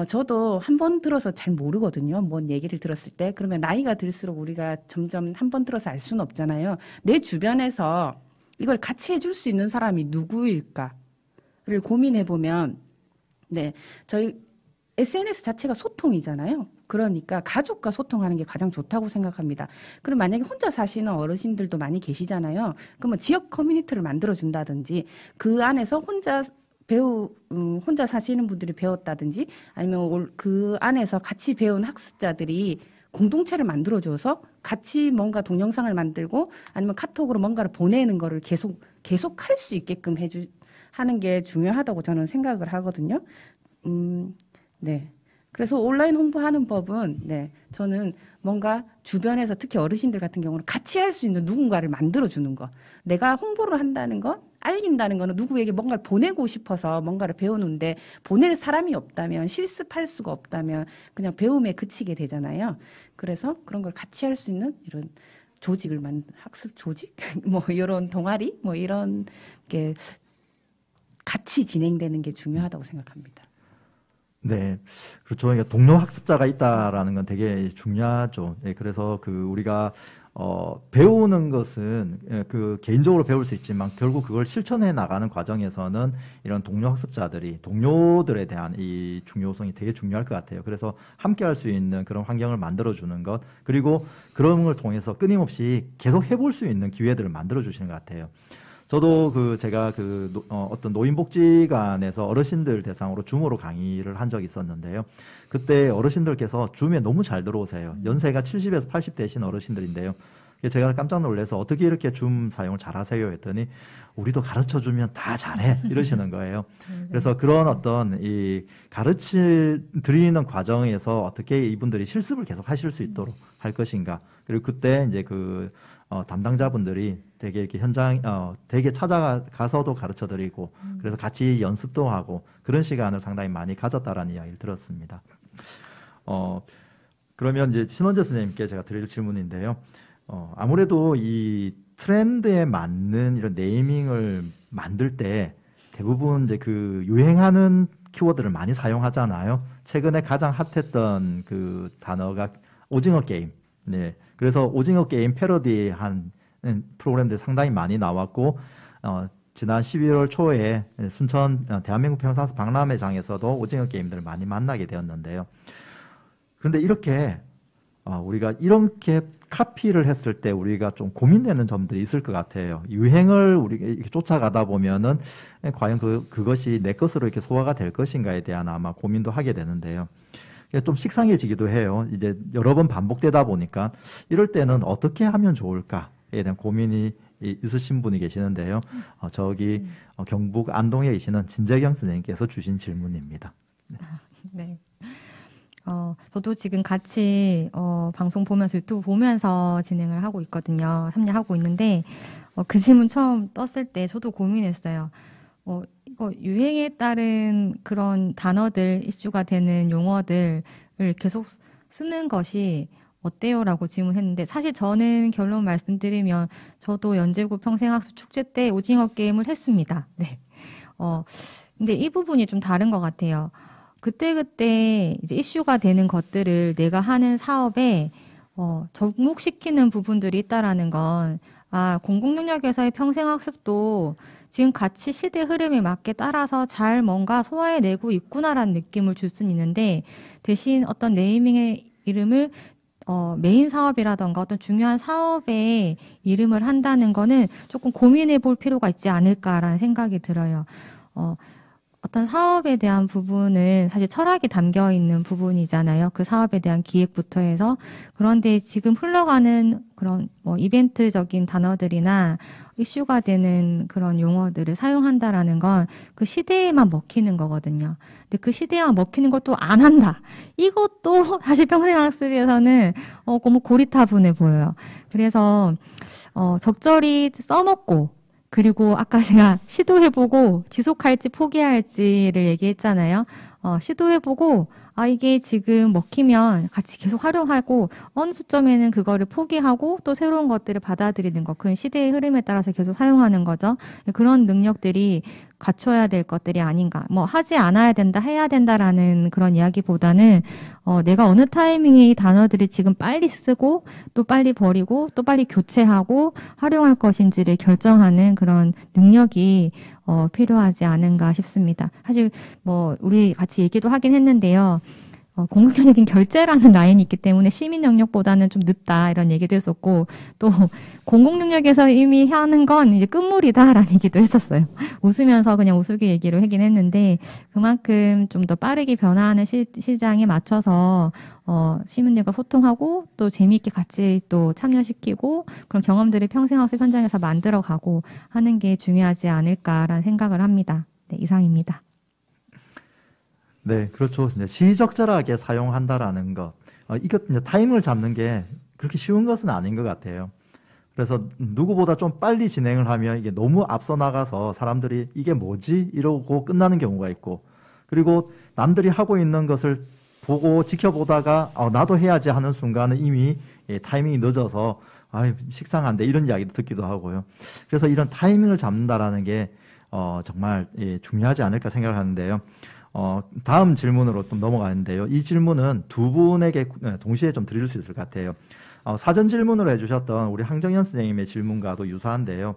저도 한 번 들어서 잘 모르거든요. 뭔 얘기를 들었을 때. 그러면 나이가 들수록 우리가 점점 한 번 들어서 알 수는 없잖아요. 내 주변에서 이걸 같이 해줄 수 있는 사람이 누구일까를 고민해 보면 저희 SNS 자체가 소통이잖아요. 그러니까 가족과 소통하는 게 가장 좋다고 생각합니다. 그럼 만약에 혼자 사시는 어르신들도 많이 계시잖아요. 그러면 지역 커뮤니티를 만들어준다든지 그 안에서 혼자 사시는 분들이 배웠다든지 아니면 그 안에서 같이 배운 학습자들이 공동체를 만들어줘서 같이 뭔가 동영상을 만들고 아니면 카톡으로 뭔가를 보내는 거를 계속 할 수 있게끔 하는 게 중요하다고 저는 생각을 하거든요. 네. 그래서 온라인 홍보하는 법은 저는 뭔가 주변에서 특히 어르신들 같은 경우는 같이 할 수 있는 누군가를 만들어주는 거. 내가 홍보를 한다는 거, 알린다는 거는 누구에게 뭔가를 보내고 싶어서 뭔가를 배우는데 보낼 사람이 없다면 실습할 수가 없다면 그냥 배움에 그치게 되잖아요. 그래서 그런 걸 같이 할 수 있는 이런 조직을 학습 조직? 이런 동아리? 이런 게 같이 진행되는 게 중요하다고 생각합니다. 네, 그렇죠. 그러니까 동료 학습자가 있다라는 건 되게 중요하죠. 그래서 우리가 배우는 것은 개인적으로 배울 수 있지만 결국 그걸 실천해 나가는 과정에서는 이런 동료 학습자들이 동료들에 대한 이 중요성이 되게 중요할 것 같아요. 그래서 함께 할 수 있는 그런 환경을 만들어 주는 것, 그리고 그런 걸 통해서 끊임없이 계속 해볼 수 있는 기회들을 만들어 주시는 것 같아요. 저도 제가 어떤 노인복지관에서 어르신들 대상으로 줌으로 강의를 한 적이 있었는데요. 그때 어르신들께서 줌에 너무 잘 들어오세요. 연세가 70에서 80 되신 어르신들인데요. 제가 깜짝 놀라서 어떻게 이렇게 줌 사용을 잘 하세요 했더니 우리도 가르쳐 주면 다 잘해 이러시는 거예요. 그래서 그런 어떤 이 드리는 과정에서 어떻게 이분들이 실습을 계속 하실 수 있도록 할 것인가. 그리고 그때 이제 담당자분들이 되게 이렇게 되게 찾아가서도 가르쳐 드리고 그래서 같이 연습도 하고 그런 시간을 상당히 많이 가졌다라는 이야기를 들었습니다. 그러면 이제 신원재 선생님께 제가 드릴 질문인데요. 아무래도 이 트렌드에 맞는 이런 네이밍을 만들 때 대부분 이제 유행하는 키워드를 많이 사용하잖아요. 최근에 가장 핫했던 단어가 오징어 게임. 네. 그래서 오징어 게임 패러디한 프로그램들이 상당히 많이 나왔고, 지난 11월 초에 순천 대한민국 평산스 박람회장에서도 오징어 게임들을 많이 만나게 되었는데요. 그런데 이렇게 우리가 이렇게 카피를 했을 때 우리가 좀 고민되는 점들이 있을 것 같아요. 유행을 우리가 이렇게 쫓아가다 보면은 과연 그것이 내 것으로 이렇게 소화가 될 것인가에 대한 아마 고민도 하게 되는데요. 좀 식상해지기도 해요. 이제 여러 번 반복되다 보니까 이럴 때는 어떻게 하면 좋을까에 대한 고민이 있으신 분이 계시는데요. 저기 경북 안동에 계시는 진재경 선생님께서 주신 질문입니다. 네. 저도 지금 같이 방송 보면서 유튜브 보면서 진행을 하고 있거든요. 참여하고 있는데 그 질문 처음 떴을 때 저도 고민했어요. 이거 유행에 따른 그런 단어들, 이슈가 되는 용어들을 계속 쓰는 것이 어때요?라고 질문했는데 사실 저는 결론 말씀드리면 저도 연제구 평생학습 축제 때 오징어 게임을 했습니다. 네. 근데 이 부분이 좀 다른 것 같아요. 그때그때 이제 이슈가 되는 것들을 내가 하는 사업에 접목시키는 부분들이 있다라는 건 공공영역에서의 평생학습도 지금 같이 시대 흐름에 맞게 따라서 잘 뭔가 소화해내고 있구나라는 느낌을 줄 수는 있는데 대신 어떤 네이밍의 이름을 메인 사업이라던가 어떤 중요한 사업에 이름을 한다는 거는 조금 고민해 볼 필요가 있지 않을까라는 생각이 들어요. 어떤 사업에 대한 부분은 사실 철학이 담겨 있는 부분이잖아요. 그 사업에 대한 기획부터 해서. 그런데 지금 흘러가는 그런 이벤트적인 단어들이나 이슈가 되는 그런 용어들을 사용한다라는 건 그 시대에만 먹히는 거거든요. 근데 그 시대에만 먹히는 걸 또 안 한다. 이것도 사실 평생학습에서는 너무 고리타분해 보여요. 그래서 적절히 써먹고 그리고 아까 제가 시도해보고 지속할지 포기할지를 얘기했잖아요. 시도해보고 이게 지금 먹히면 같이 계속 활용하고 어느 시점에는 그거를 포기하고 또 새로운 것들을 받아들이는 것. 그 시대의 흐름에 따라서 계속 사용하는 거죠. 그런 능력들이 갖춰야 될 것들이 아닌가. 하지 않아야 된다, 해야 된다라는 그런 이야기보다는 내가 어느 타이밍에 이 단어들을 지금 빨리 쓰고 또 빨리 버리고 또 빨리 교체하고 활용할 것인지를 결정하는 그런 능력이 필요하지 않은가 싶습니다. 사실 우리 같이 얘기도 하긴 했는데요. 공공연역인 결제라는 라인이 있기 때문에 시민 영역보다는 좀 늦다 이런 얘기도 했었고 또 공공영역에서 이미 하는 건 이제 끝물이다라는 얘기도 했었어요. 웃으면서 그냥 우스개 얘기를 하긴 했는데 그만큼 좀 더 빠르게 변화하는 시장에 맞춰서 시민들과 소통하고 또 재미있게 같이 또 참여시키고 그런 경험들을 평생학습 현장에서 만들어가고 하는 게 중요하지 않을까라는 생각을 합니다. 네, 이상입니다. 네, 그렇죠. 이제 시적절하게 사용한다라는 것. 이것 이제 타이밍을 잡는 게 그렇게 쉬운 것은 아닌 것 같아요. 그래서 누구보다 좀 빨리 진행을 하면 이게 너무 앞서 나가서 사람들이 이게 뭐지? 이러고 끝나는 경우가 있고, 그리고 남들이 하고 있는 것을 보고 지켜보다가 나도 해야지 하는 순간은 이미 타이밍이 늦어서 식상한데 이런 이야기도 듣기도 하고요. 그래서 이런 타이밍을 잡는다라는 게 정말 중요하지 않을까 생각하는데요. 다음 질문으로 좀 넘어가는데요. 이 질문은 두 분에게 동시에 좀 드릴 수 있을 것 같아요. 사전 질문으로 해주셨던 우리 항정현 선생님의 질문과도 유사한데요.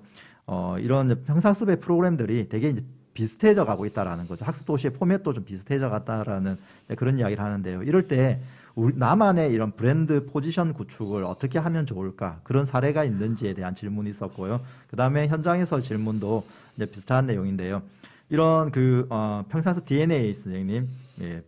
이런 평상습의 프로그램들이 되게 이제 비슷해져 가고 있다라는 거죠. 학습 도시의 포맷도 좀 비슷해져 갔다라는 그런 이야기를 하는데요. 이럴 때 나만의 이런 브랜드 포지션 구축을 어떻게 하면 좋을까? 그런 사례가 있는지에 대한 질문이 있었고요. 그 다음에 현장에서 질문도 이제 비슷한 내용인데요. 이런 평상습 DNA 선생님,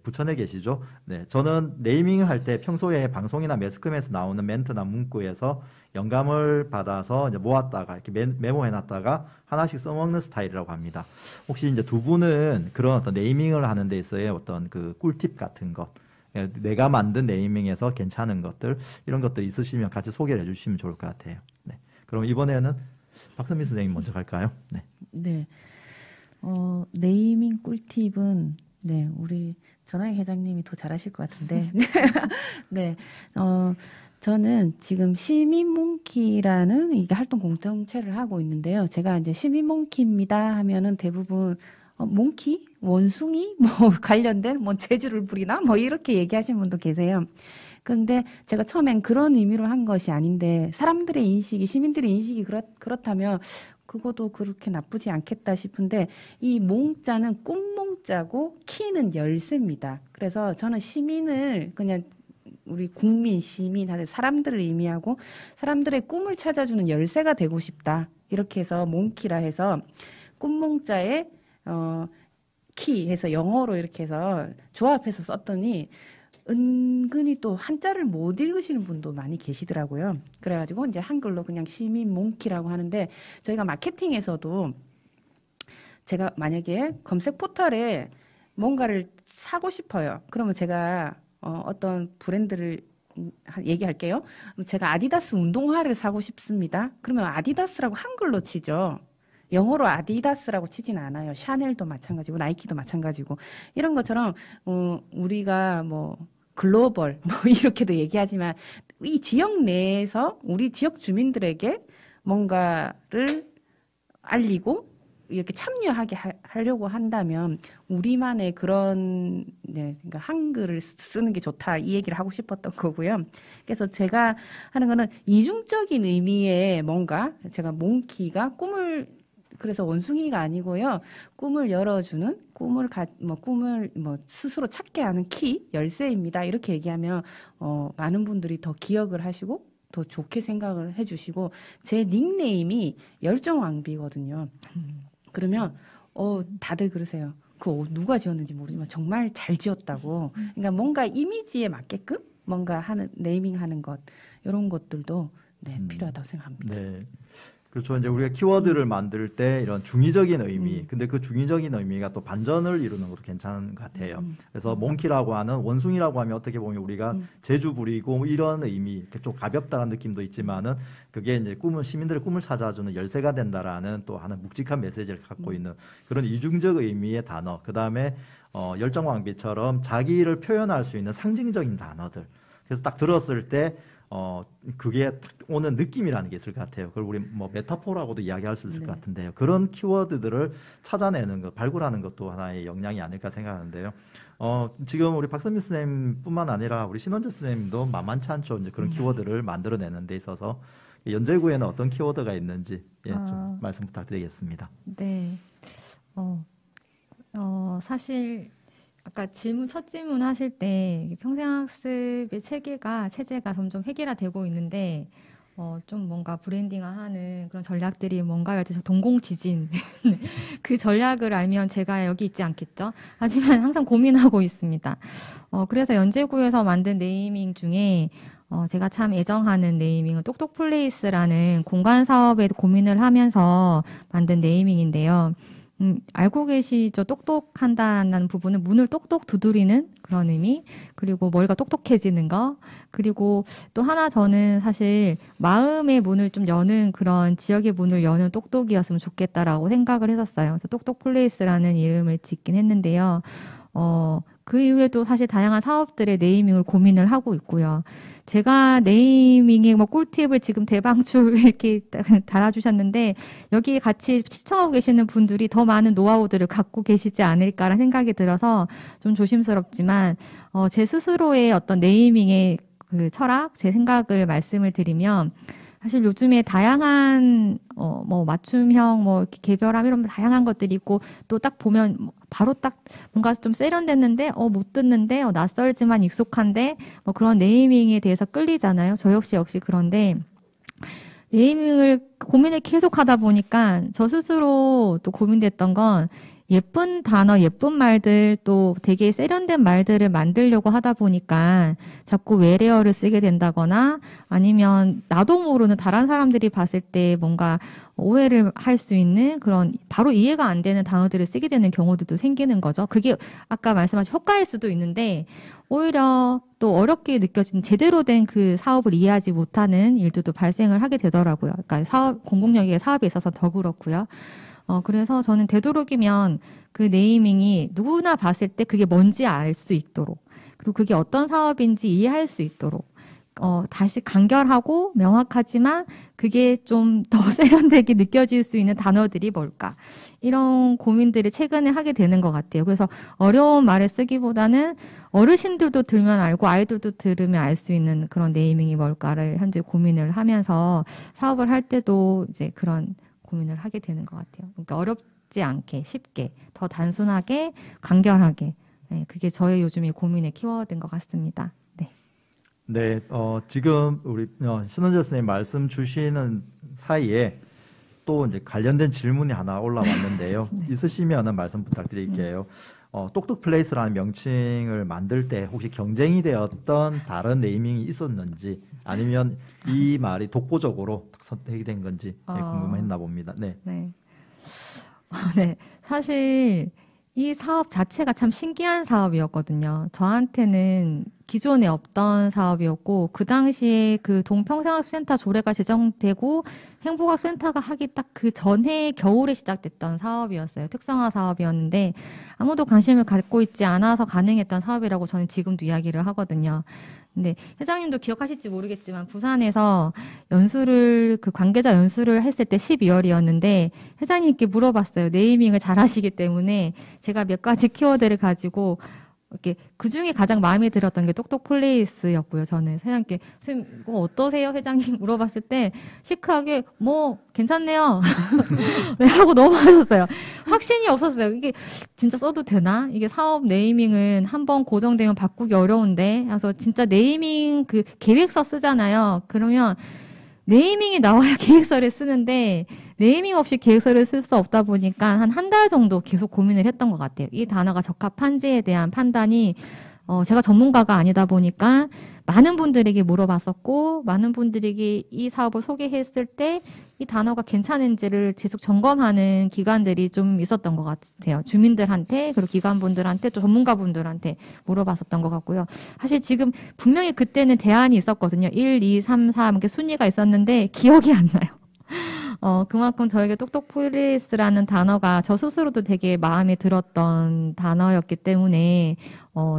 부천에 계시죠? 네, 저는 네이밍을 할 때 평소에 방송이나 매스컴에서 나오는 멘트나 문구에서 영감을 받아서 이제 모았다가 이렇게 메모해놨다가 하나씩 써먹는 스타일이라고 합니다. 혹시 이제 두 분은 그런 어떤 네이밍을 하는 데 있어의 어떤 그 꿀팁 같은 것, 내가 만든 네이밍에서 괜찮은 것들, 이런 것들 있으시면 같이 소개를 해주시면 좋을 것 같아요. 네, 그럼 이번에는 박선미 선생님 먼저 갈까요? 네. 네. 네이밍 꿀팁은 우리 전하희 회장님이 더 잘하실 것 같은데. 네. 저는 지금 시민몽키라는 이게 활동 공동체를 하고 있는데요. 제가 이제 시민몽키입니다 하면은 대부분 몽키, 원숭이 관련된 재주를 부리나 이렇게 얘기하시는 분도 계세요. 그런데 제가 처음엔 그런 의미로 한 것이 아닌데 사람들의 인식이, 시민들의 인식이 그렇다면 그것도 그렇게 나쁘지 않겠다 싶은데 이 몽자는 꿈몽자고 키는 열쇠입니다. 그래서 저는 시민을 그냥 우리 국민, 시민, 사람들을 의미하고 사람들의 꿈을 찾아주는 열쇠가 되고 싶다. 이렇게 해서 몽키라 해서 꿈몽자에 키 해서 영어로 이렇게 해서 조합해서 썼더니 은근히 또 한자를 못 읽으시는 분도 많이 계시더라고요. 그래가지고 이제 한글로 그냥 시민 몽키라고 하는데 저희가 마케팅에서도 제가 만약에 검색 포털에 뭔가를 사고 싶어요. 그러면 제가 어떤 브랜드를 얘기할게요. 제가 아디다스 운동화를 사고 싶습니다. 그러면 아디다스라고 한글로 치죠. 영어로 아디다스라고 치진 않아요. 샤넬도 마찬가지고 나이키도 마찬가지고 이런 것처럼 우리가 뭐 글로벌 뭐 이렇게도 얘기하지만 이 지역 내에서 우리 지역 주민들에게 뭔가를 알리고 이렇게 참여하게 하려고 한다면 우리만의 그런 그러니까 한글을 쓰는 게 좋다 이 얘기를 하고 싶었던 거고요. 그래서 제가 하는 거는 이중적인 의미의 뭔가 제가 몽키가 꿈을 그래서 원숭이가 아니고요. 꿈을 열어주는 꿈을 스스로 찾게 하는 키 열쇠입니다. 이렇게 얘기하면 많은 분들이 더 기억을 하시고 더 좋게 생각을 해주시고 제 닉네임이 열정왕비거든요. 그러면 다들 그러세요. 그 누가 지었는지 모르지만 정말 잘 지었다고. 그러니까 뭔가 이미지에 맞게끔 뭔가 하는 네이밍하는 것 이런 것들도 필요하다고 생각합니다. 네. 그렇죠. 이제 우리가 키워드를 만들 때 이런 중의적인 의미, 근데 그 중의적인 의미가 또 반전을 이루는 것도 괜찮은 것 같아요. 그래서 몽키라고 하는 원숭이라고 하면 어떻게 보면 우리가 재주 부리고 뭐 이런 의미, 좀 가볍다는 느낌도 있지만은 그게 이제 시민들의 꿈을 찾아주는 열쇠가 된다라는 또 하는 묵직한 메시지를 갖고 있는 그런 이중적 의미의 단어. 그 다음에 열정왕비처럼 자기를 표현할 수 있는 상징적인 단어들. 그래서 딱 들었을 때 그게 딱 오는 느낌이라는 게 있을 것 같아요. 그걸 우리 뭐 메타포라고도 이야기할 수 있을 것 같은데요. 그런 키워드들을 찾아내는 것, 발굴하는 것도 하나의 역량이 아닐까 생각하는데요. 지금 우리 박선미 선생님뿐만 아니라 우리 신원재 선생님도 만만치 않죠. 이제 그런 키워드를 만들어내는 데 있어서 연재구에는 어떤 키워드가 있는지 좀 말씀 부탁드리겠습니다. 네. 사실 아까 첫 질문 하실 때 평생학습의 체제가 점점 획일화되고 있는데 좀 뭔가 브랜딩화하는 그런 전략들이 뭔가요? 동공지진 그 전략을 알면 제가 여기 있지 않겠죠? 하지만 항상 고민하고 있습니다. 그래서 연재구에서 만든 네이밍 중에 제가 참 애정하는 네이밍은 똑똑플레이스라는 공간 사업에 고민을 하면서 만든 네이밍인데요. 알고 계시죠? 똑똑한다는 부분은 문을 똑똑 두드리는 그런 의미, 그리고 머리가 똑똑해지는 거, 그리고 또 하나 저는 사실 마음의 문을 좀 여는 그런 지역의 문을 여는 똑똑이었으면 좋겠다라고 생각을 했었어요. 그래서 똑똑플레이스라는 이름을 짓긴 했는데요. 그 이후에도 사실 다양한 사업들의 네이밍을 고민을 하고 있고요. 제가 네이밍의 꿀팁을 지금 대방출 이렇게 달아주셨는데 여기 같이 시청하고 계시는 분들이 더 많은 노하우들을 갖고 계시지 않을까라는 생각이 들어서 좀 조심스럽지만 제 스스로의 어떤 네이밍의 그 철학, 제 생각을 말씀을 드리면 사실 요즘에 다양한 맞춤형 이렇게 개별함 이런 다양한 것들이 있고 또 딱 보면 바로 딱 뭔가 좀 세련됐는데 못 듣는데 낯설지만 익숙한데 그런 네이밍에 대해서 끌리잖아요. 저 역시 그런데 네이밍을 고민을 계속 하다 보니까 저 스스로 또 고민됐던 건 예쁜 단어, 예쁜 말들 또 되게 세련된 말들을 만들려고 하다 보니까 자꾸 외래어를 쓰게 된다거나 아니면 나도 모르는 다른 사람들이 봤을 때 뭔가 오해를 할 수 있는 그런 바로 이해가 안 되는 단어들을 쓰게 되는 경우들도 생기는 거죠. 그게 아까 말씀하신 효과일 수도 있는데 오히려 또 어렵게 느껴지는 제대로 된 그 사업을 이해하지 못하는 일들도 발생을 하게 되더라고요. 그러니까 공공연계 사업에 있어서 더 그렇고요. 그래서 저는 되도록이면 그 네이밍이 누구나 봤을 때 그게 뭔지 알 수 있도록 그리고 그게 어떤 사업인지 이해할 수 있도록 다시 간결하고 명확하지만 그게 좀 더 세련되게 느껴질 수 있는 단어들이 뭘까 이런 고민들을 최근에 하게 되는 것 같아요. 그래서 어려운 말을 쓰기보다는 어르신들도 들면 알고 아이들도 들으면 알 수 있는 그런 네이밍이 뭘까를 현재 고민을 하면서 사업을 할 때도 이제 그런 고민을 하게 되는 것 같아요. 그러니까 어렵지 않게 쉽게 더 단순하게 간결하게 그게 저의 요즘의 고민의 키워드인 것 같습니다. 네. 네, 지금 우리 신원재 선생님 말씀 주시는 사이에 또 이제 관련된 질문이 하나 올라왔는데요. 있으시면 말씀 부탁드릴게요. 똑똑 플레이스라는 명칭을 만들 때 혹시 경쟁이 되었던 다른 네이밍이 있었는지 아니면 이 말이 독보적으로 선택이 된 건지 궁금했나 봅니다. 네. 네. 네. 사실 이 사업 자체가 참 신기한 사업이었거든요. 저한테는 기존에 없던 사업이었고, 그 당시에 그 동평생학센터 조례가 제정되고 행복학센터가 하기 딱 그 전해 겨울에 시작됐던 사업이었어요. 특성화 사업이었는데 아무도 관심을 갖고 있지 않아서 가능했던 사업이라고 저는 지금도 이야기를 하거든요. 근데 회장님도 기억하실지 모르겠지만 부산에서 연수를 그 관계자 연수를 했을 때 12월이었는데 회장님께 물어봤어요. 네이밍을 잘 하시기 때문에 제가 몇 가지 키워드를 가지고 이렇게 그 중에 가장 마음에 들었던 게 똑똑 플레이스였고요. 저는 회장님께 선생님 이거 어떠세요? 회장님 물어봤을 때 시크하게 뭐 괜찮네요. 네, 하고 넘어가셨어요. 확신이 없었어요. 이게 진짜 써도 되나? 이게 사업 네이밍은 한번 고정되면 바꾸기 어려운데. 그래서 진짜 네이밍 그 계획서 쓰잖아요. 그러면 네이밍이 나와야 계획서를 쓰는데 네이밍 없이 계획서를 쓸 수 없다 보니까 한 달 정도 계속 고민을 했던 것 같아요. 이 단어가 적합한지에 대한 판단이 제가 전문가가 아니다 보니까 많은 분들에게 물어봤었고 많은 분들에게 이 사업을 소개했을 때 이 단어가 괜찮은지를 계속 점검하는 기관들이 좀 있었던 것 같아요. 주민들한테 그리고 기관분들한테 또 전문가분들한테 물어봤었던 것 같고요. 사실 지금 분명히 그때는 대안이 있었거든요. 1, 2, 3, 4 이렇게 순위가 있었는데 기억이 안 나요. 그만큼 저에게 똑똑 플레이스라는 단어가 저 스스로도 되게 마음에 들었던 단어였기 때문에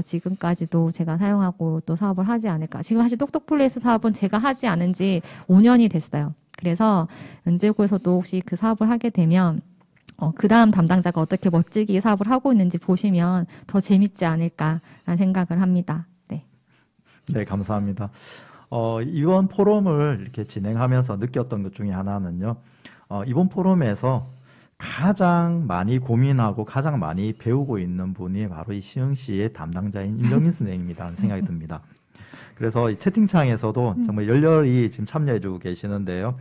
지금까지도 제가 사용하고 또 사업을 하지 않을까. 지금 사실 똑똑 플레이스 사업은 제가 하지 않은 지 5년이 됐어요. 그래서 연제구에서도 혹시 그 사업을 하게 되면 그 다음 담당자가 어떻게 멋지게 사업을 하고 있는지 보시면 더 재밌지 않을까라는 생각을 합니다. 네. 네, 감사합니다. 이번 포럼을 이렇게 진행하면서 느꼈던 것 중에 하나는요. 이번 포럼에서 가장 많이 고민하고 가장 많이 배우고 있는 분이 바로 이 시흥시의 담당자인 임정민 선생님이라는 생각이 듭니다. 그래서 이 채팅창에서도 정말 열렬히 지금 참여해주고 계시는데요.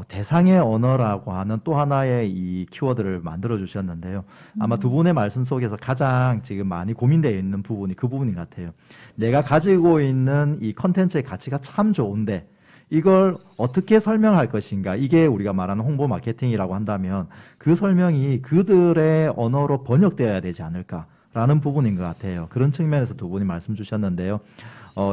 대상의 언어라고 하는 또 하나의 이 키워드를 만들어 주셨는데요. 아마 두 분의 말씀 속에서 가장 지금 많이 고민되어 있는 부분이 그 부분인 것 같아요. 내가 가지고 있는 이 컨텐츠의 가치가 참 좋은데 이걸 어떻게 설명할 것인가. 이게 우리가 말하는 홍보 마케팅이라고 한다면 그 설명이 그들의 언어로 번역되어야 되지 않을까라는 부분인 것 같아요. 그런 측면에서 두 분이 말씀 주셨는데요.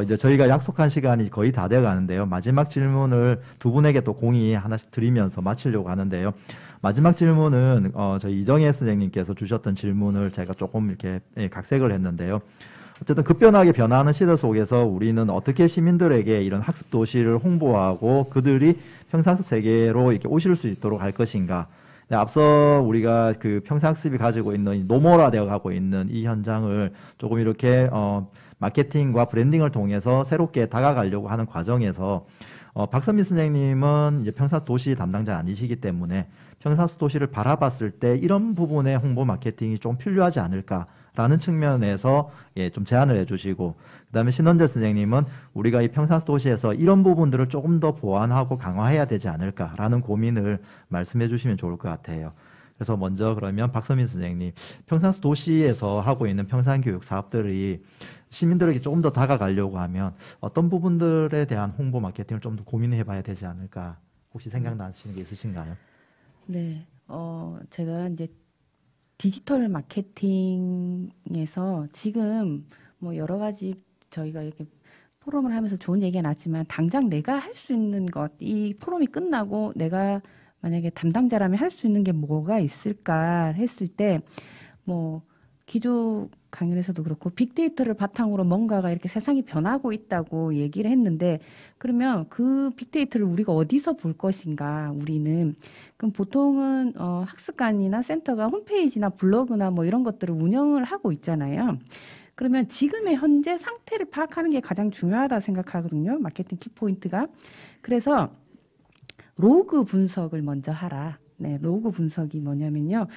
이제 저희가 약속한 시간이 거의 다 되어 가는데요. 마지막 질문을 두 분에게 또 공의 하나씩 드리면서 마치려고 하는데요. 마지막 질문은 저희 이정혜 선생님께서 주셨던 질문을 제가 조금 이렇게 각색을 했는데요. 어쨌든 급변하게 변화하는 시대 속에서 우리는 어떻게 시민들에게 이런 학습 도시를 홍보하고 그들이 평상습 세계로 이렇게 오실 수 있도록 할 것인가. 네, 앞서 우리가 그 평상습이 가지고 있는 노멀화되어 가고 있는 이 현장을 조금 이렇게 마케팅과 브랜딩을 통해서 새롭게 다가가려고 하는 과정에서 박선미 선생님은 이제 평상습 도시 담당자 아니시기 때문에 평상습 도시를 바라봤을 때 이런 부분의 홍보 마케팅이 좀 필요하지 않을까라는 측면에서 좀 제안을 해주시고, 그다음에 신원재 선생님은 우리가 이 평상습 도시에서 이런 부분들을 조금 더 보완하고 강화해야 되지 않을까라는 고민을 말씀해 주시면 좋을 것 같아요. 그래서 먼저 그러면 박선민 선생님, 평상습 도시에서 하고 있는 평상교육 사업들이 시민들에게 조금 더 다가가려고 하면 어떤 부분들에 대한 홍보 마케팅을 좀 더 고민해 봐야 되지 않을까, 혹시 생각나시는 게 있으신가요? 네, 제가 이제 디지털 마케팅에서 지금 뭐 여러 가지 저희가 이렇게 포럼을 하면서 좋은 얘기가 나왔지만 당장 내가 할 수 있는 것, 이 포럼이 끝나고 내가 만약에 담당자라면 할 수 있는 게 뭐가 있을까 했을 때, 뭐 기조 강연에서도 그렇고 빅데이터를 바탕으로 뭔가가 이렇게 세상이 변하고 있다고 얘기를 했는데, 그러면 그 빅데이터를 우리가 어디서 볼 것인가, 우리는. 그럼 보통은 학습관이나 센터가 홈페이지나 블로그나 뭐 이런 것들을 운영을 하고 있잖아요. 그러면 지금의 현재 상태를 파악하는 게 가장 중요하다 생각하거든요. 마케팅 키포인트가. 그래서 로그 분석을 먼저 하라. 네, 로그 분석이 뭐냐면요.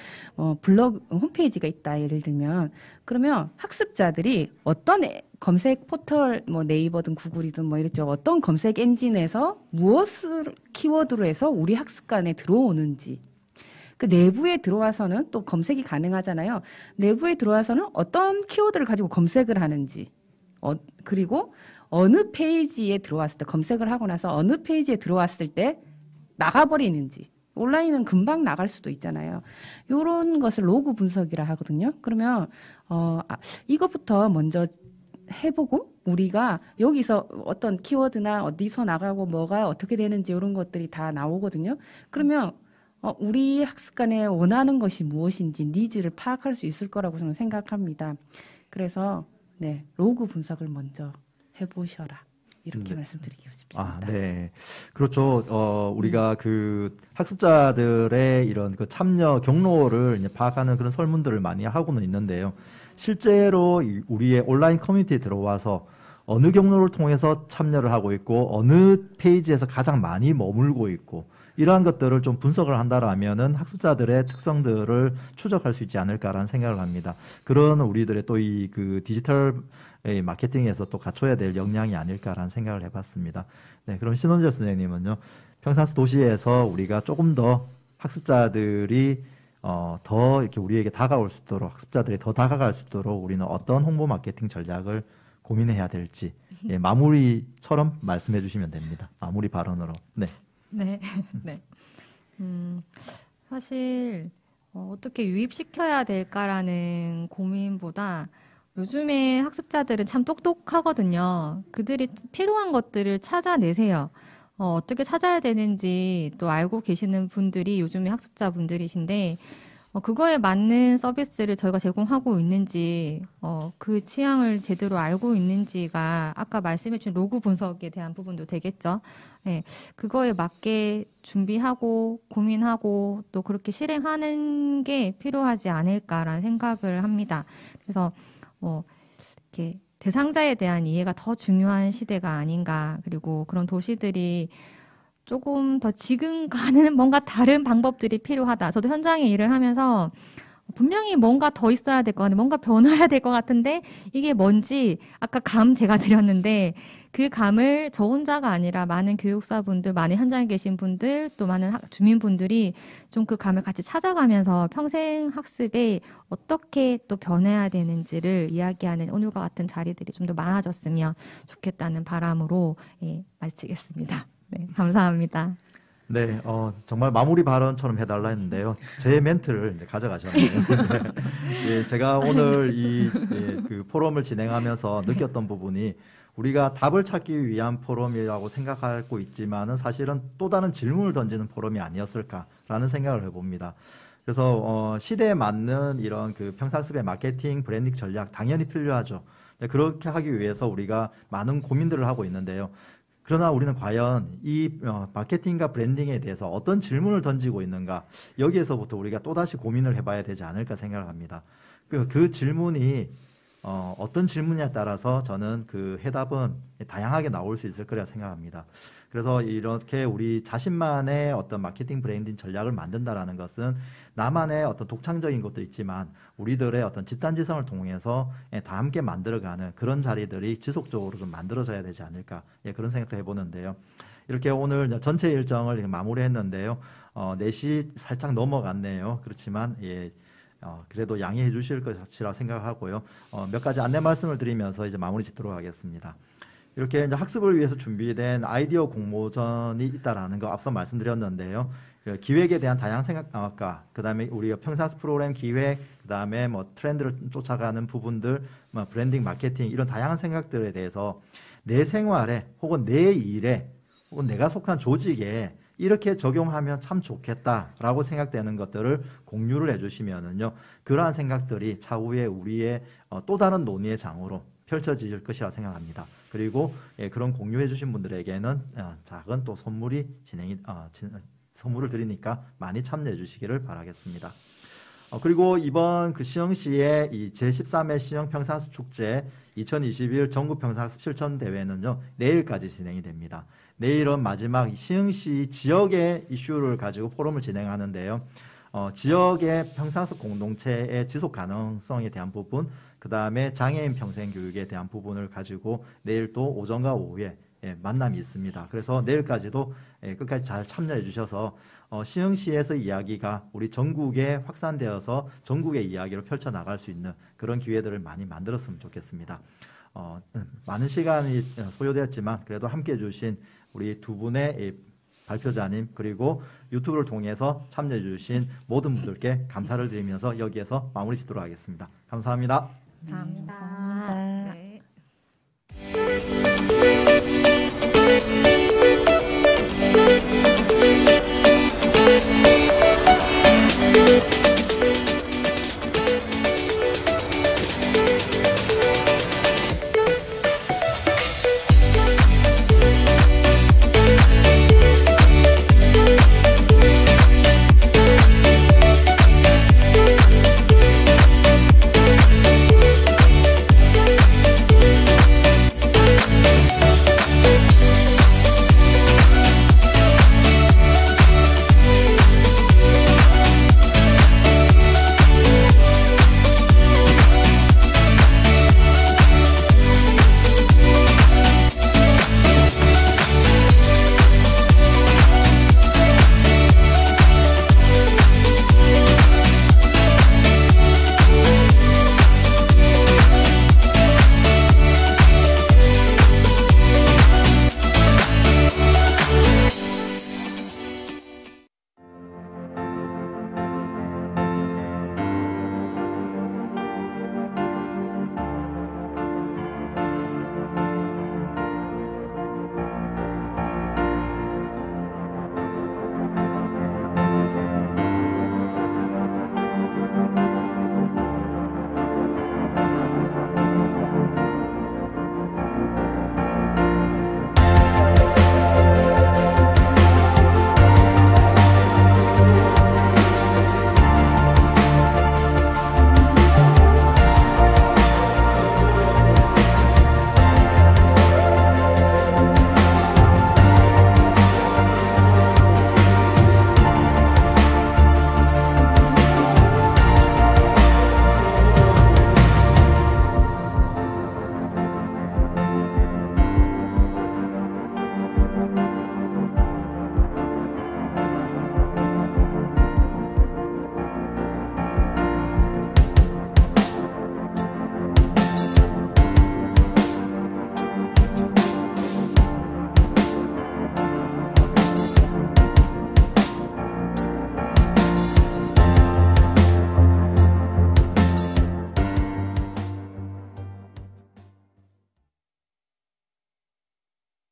블로그 홈페이지가 있다, 예를 들면. 그러면 학습자들이 어떤 검색 포털 뭐 네이버든 구글이든 뭐 이랬죠. 어떤 검색 엔진에서 무엇을 키워드로 해서 우리 학습관에 들어오는지. 그 내부에 들어와서는 또 검색이 가능하잖아요. 내부에 들어와서는 어떤 키워드를 가지고 검색을 하는지. 그리고 어느 페이지에 들어왔을 때 검색을 하고 나서 어느 페이지에 들어왔을 때 나가버리는지. 온라인은 금방 나갈 수도 있잖아요. 이런 것을 로그 분석이라 하거든요. 그러면 이것부터 먼저 해보고 우리가 여기서 어떤 키워드나 어디서 나가고 뭐가 어떻게 되는지 이런 것들이 다 나오거든요. 그러면 우리 학습관에 원하는 것이 무엇인지 니즈를 파악할 수 있을 거라고 저는 생각합니다. 그래서 네, 로그 분석을 먼저 해보셔라. 이렇게 말씀드리고 싶습니다. 네. 그렇죠. 우리가 그 학습자들의 이런 그 참여 경로를 이제 파악하는 그런 설문들을 많이 하고는 있는데요. 실제로 우리의 온라인 커뮤니티에 들어와서 어느 경로를 통해서 참여를 하고 있고 어느 페이지에서 가장 많이 머물고 있고 이러한 것들을 좀 분석을 한다라면은 학습자들의 특성들을 추적할 수 있지 않을까라는 생각을 합니다. 그런 우리들의 또 이 그 디지털 마케팅에서 또 갖춰야 될 역량이 아닐까라는 생각을 해봤습니다. 네, 그럼 신원재 선생님은요, 평상시 도시에서 우리가 조금 더 학습자들이 더 이렇게 우리에게 다가올 수 있도록 학습자들이 더 다가갈 수 있도록 우리는 어떤 홍보 마케팅 전략을 고민해야 될지 마무리처럼 말씀해 주시면 됩니다. 마무리 발언으로. 네. 네. 네. 사실 어떻게 유입시켜야 될까라는 고민보다 요즘에 학습자들은 참 똑똑하거든요. 그들이 필요한 것들을 찾아내세요. 어떻게 찾아야 되는지 또 알고 계시는 분들이 요즘에 학습자분들이신데 그거에 맞는 서비스를 저희가 제공하고 있는지 그 취향을 제대로 알고 있는지가 아까 말씀해 주신 로그 분석에 대한 부분도 되겠죠. 네, 그거에 맞게 준비하고 고민하고 또 그렇게 실행하는 게 필요하지 않을까라는 생각을 합니다. 그래서 이렇게 대상자에 대한 이해가 더 중요한 시대가 아닌가. 그리고 그런 도시들이 조금 더 지금과는 뭔가 다른 방법들이 필요하다. 저도 현장에 일을 하면서 분명히 뭔가 더 있어야 될 것 같은데, 뭔가 변화해야 될 것 같은데, 이게 뭔지 아까 감 제가 드렸는데, 그 감을 저 혼자가 아니라 많은 교육사분들, 많은 현장에 계신 분들, 또 많은 주민분들이 좀 그 감을 같이 찾아가면서 평생 학습에 어떻게 또 변해야 되는지를 이야기하는 오늘과 같은 자리들이 좀 더 많아졌으면 좋겠다는 바람으로 마치겠습니다. 네, 감사합니다. 네, 정말 마무리 발언처럼 해달라 했는데요. 제 멘트를 이제 가져가셨네요. 예, 제가 오늘 그 포럼을 진행하면서 느꼈던 부분이 우리가 답을 찾기 위한 포럼이라고 생각하고 있지만은 사실은 또 다른 질문을 던지는 포럼이 아니었을까라는 생각을 해봅니다. 그래서 시대에 맞는 이런 그 평상습의 마케팅, 브랜딩 전략 당연히 필요하죠. 그렇게 하기 위해서 우리가 많은 고민들을 하고 있는데요. 그러나 우리는 과연 이 마케팅과 브랜딩에 대해서 어떤 질문을 던지고 있는가, 여기에서부터 우리가 또다시 고민을 해봐야 되지 않을까 생각을 합니다. 그 질문이 어떤 질문에 따라서 저는 그 해답은 다양하게 나올 수 있을 거라 생각합니다. 그래서 이렇게 우리 자신만의 어떤 마케팅 브랜딩 전략을 만든다라는 것은 나만의 어떤 독창적인 것도 있지만 우리들의 어떤 집단지성을 통해서 다 함께 만들어가는 그런 자리들이 지속적으로 좀 만들어져야 되지 않을까, 그런 생각도 해보는데요. 이렇게 오늘 전체 일정을 마무리했는데요. 4시 살짝 넘어갔네요. 그렇지만 그래도 양해해 주실 것이라 생각하고요. 몇 가지 안내 말씀을 드리면서 이제 마무리 짓도록 하겠습니다. 이렇게 이제 학습을 위해서 준비된 아이디어 공모전이 있다라는 거 앞서 말씀드렸는데요. 기획에 대한 다양한 생각과 그다음에 우리가 평상시 프로그램 기획, 그다음에 뭐 트렌드를 쫓아가는 부분들, 뭐 브랜딩, 마케팅 이런 다양한 생각들에 대해서 내 생활에 혹은 내 일에 혹은 내가 속한 조직에 이렇게 적용하면 참 좋겠다라고 생각되는 것들을 공유를 해주시면은요, 그러한 생각들이 차후에 우리의 또 다른 논의의 장으로 펼쳐질 것이라 생각합니다. 그리고 그런 공유해주신 분들에게는 작은 또 선물이 선물을 드리니까 많이 참여해주시기를 바라겠습니다. 그리고 이번 그 시흥시의 이 제13회 시흥 평상학습 축제 2021 전국 평상학습 실천 대회는요, 내일까지 진행이 됩니다. 내일은 마지막 시흥시 지역의 이슈를 가지고 포럼을 진행하는데요. 지역의 평상학습 공동체의 지속 가능성에 대한 부분, 그 다음에 장애인 평생교육에 대한 부분을 가지고 내일 또 오전과 오후에 만남이 있습니다. 그래서 내일까지도 끝까지 잘 참여해 주셔서 시흥시에서 이야기가 우리 전국에 확산되어서 전국의 이야기를 펼쳐나갈 수 있는 그런 기회들을 많이 만들었으면 좋겠습니다. 많은 시간이 소요되었지만 그래도 함께해 주신 우리 두 분의 발표자님 그리고 유튜브를 통해서 참여해 주신 모든 분들께 감사를 드리면서 여기에서 마무리 짓도록 하겠습니다. 감사합니다. 감사합니다. 감사합니다.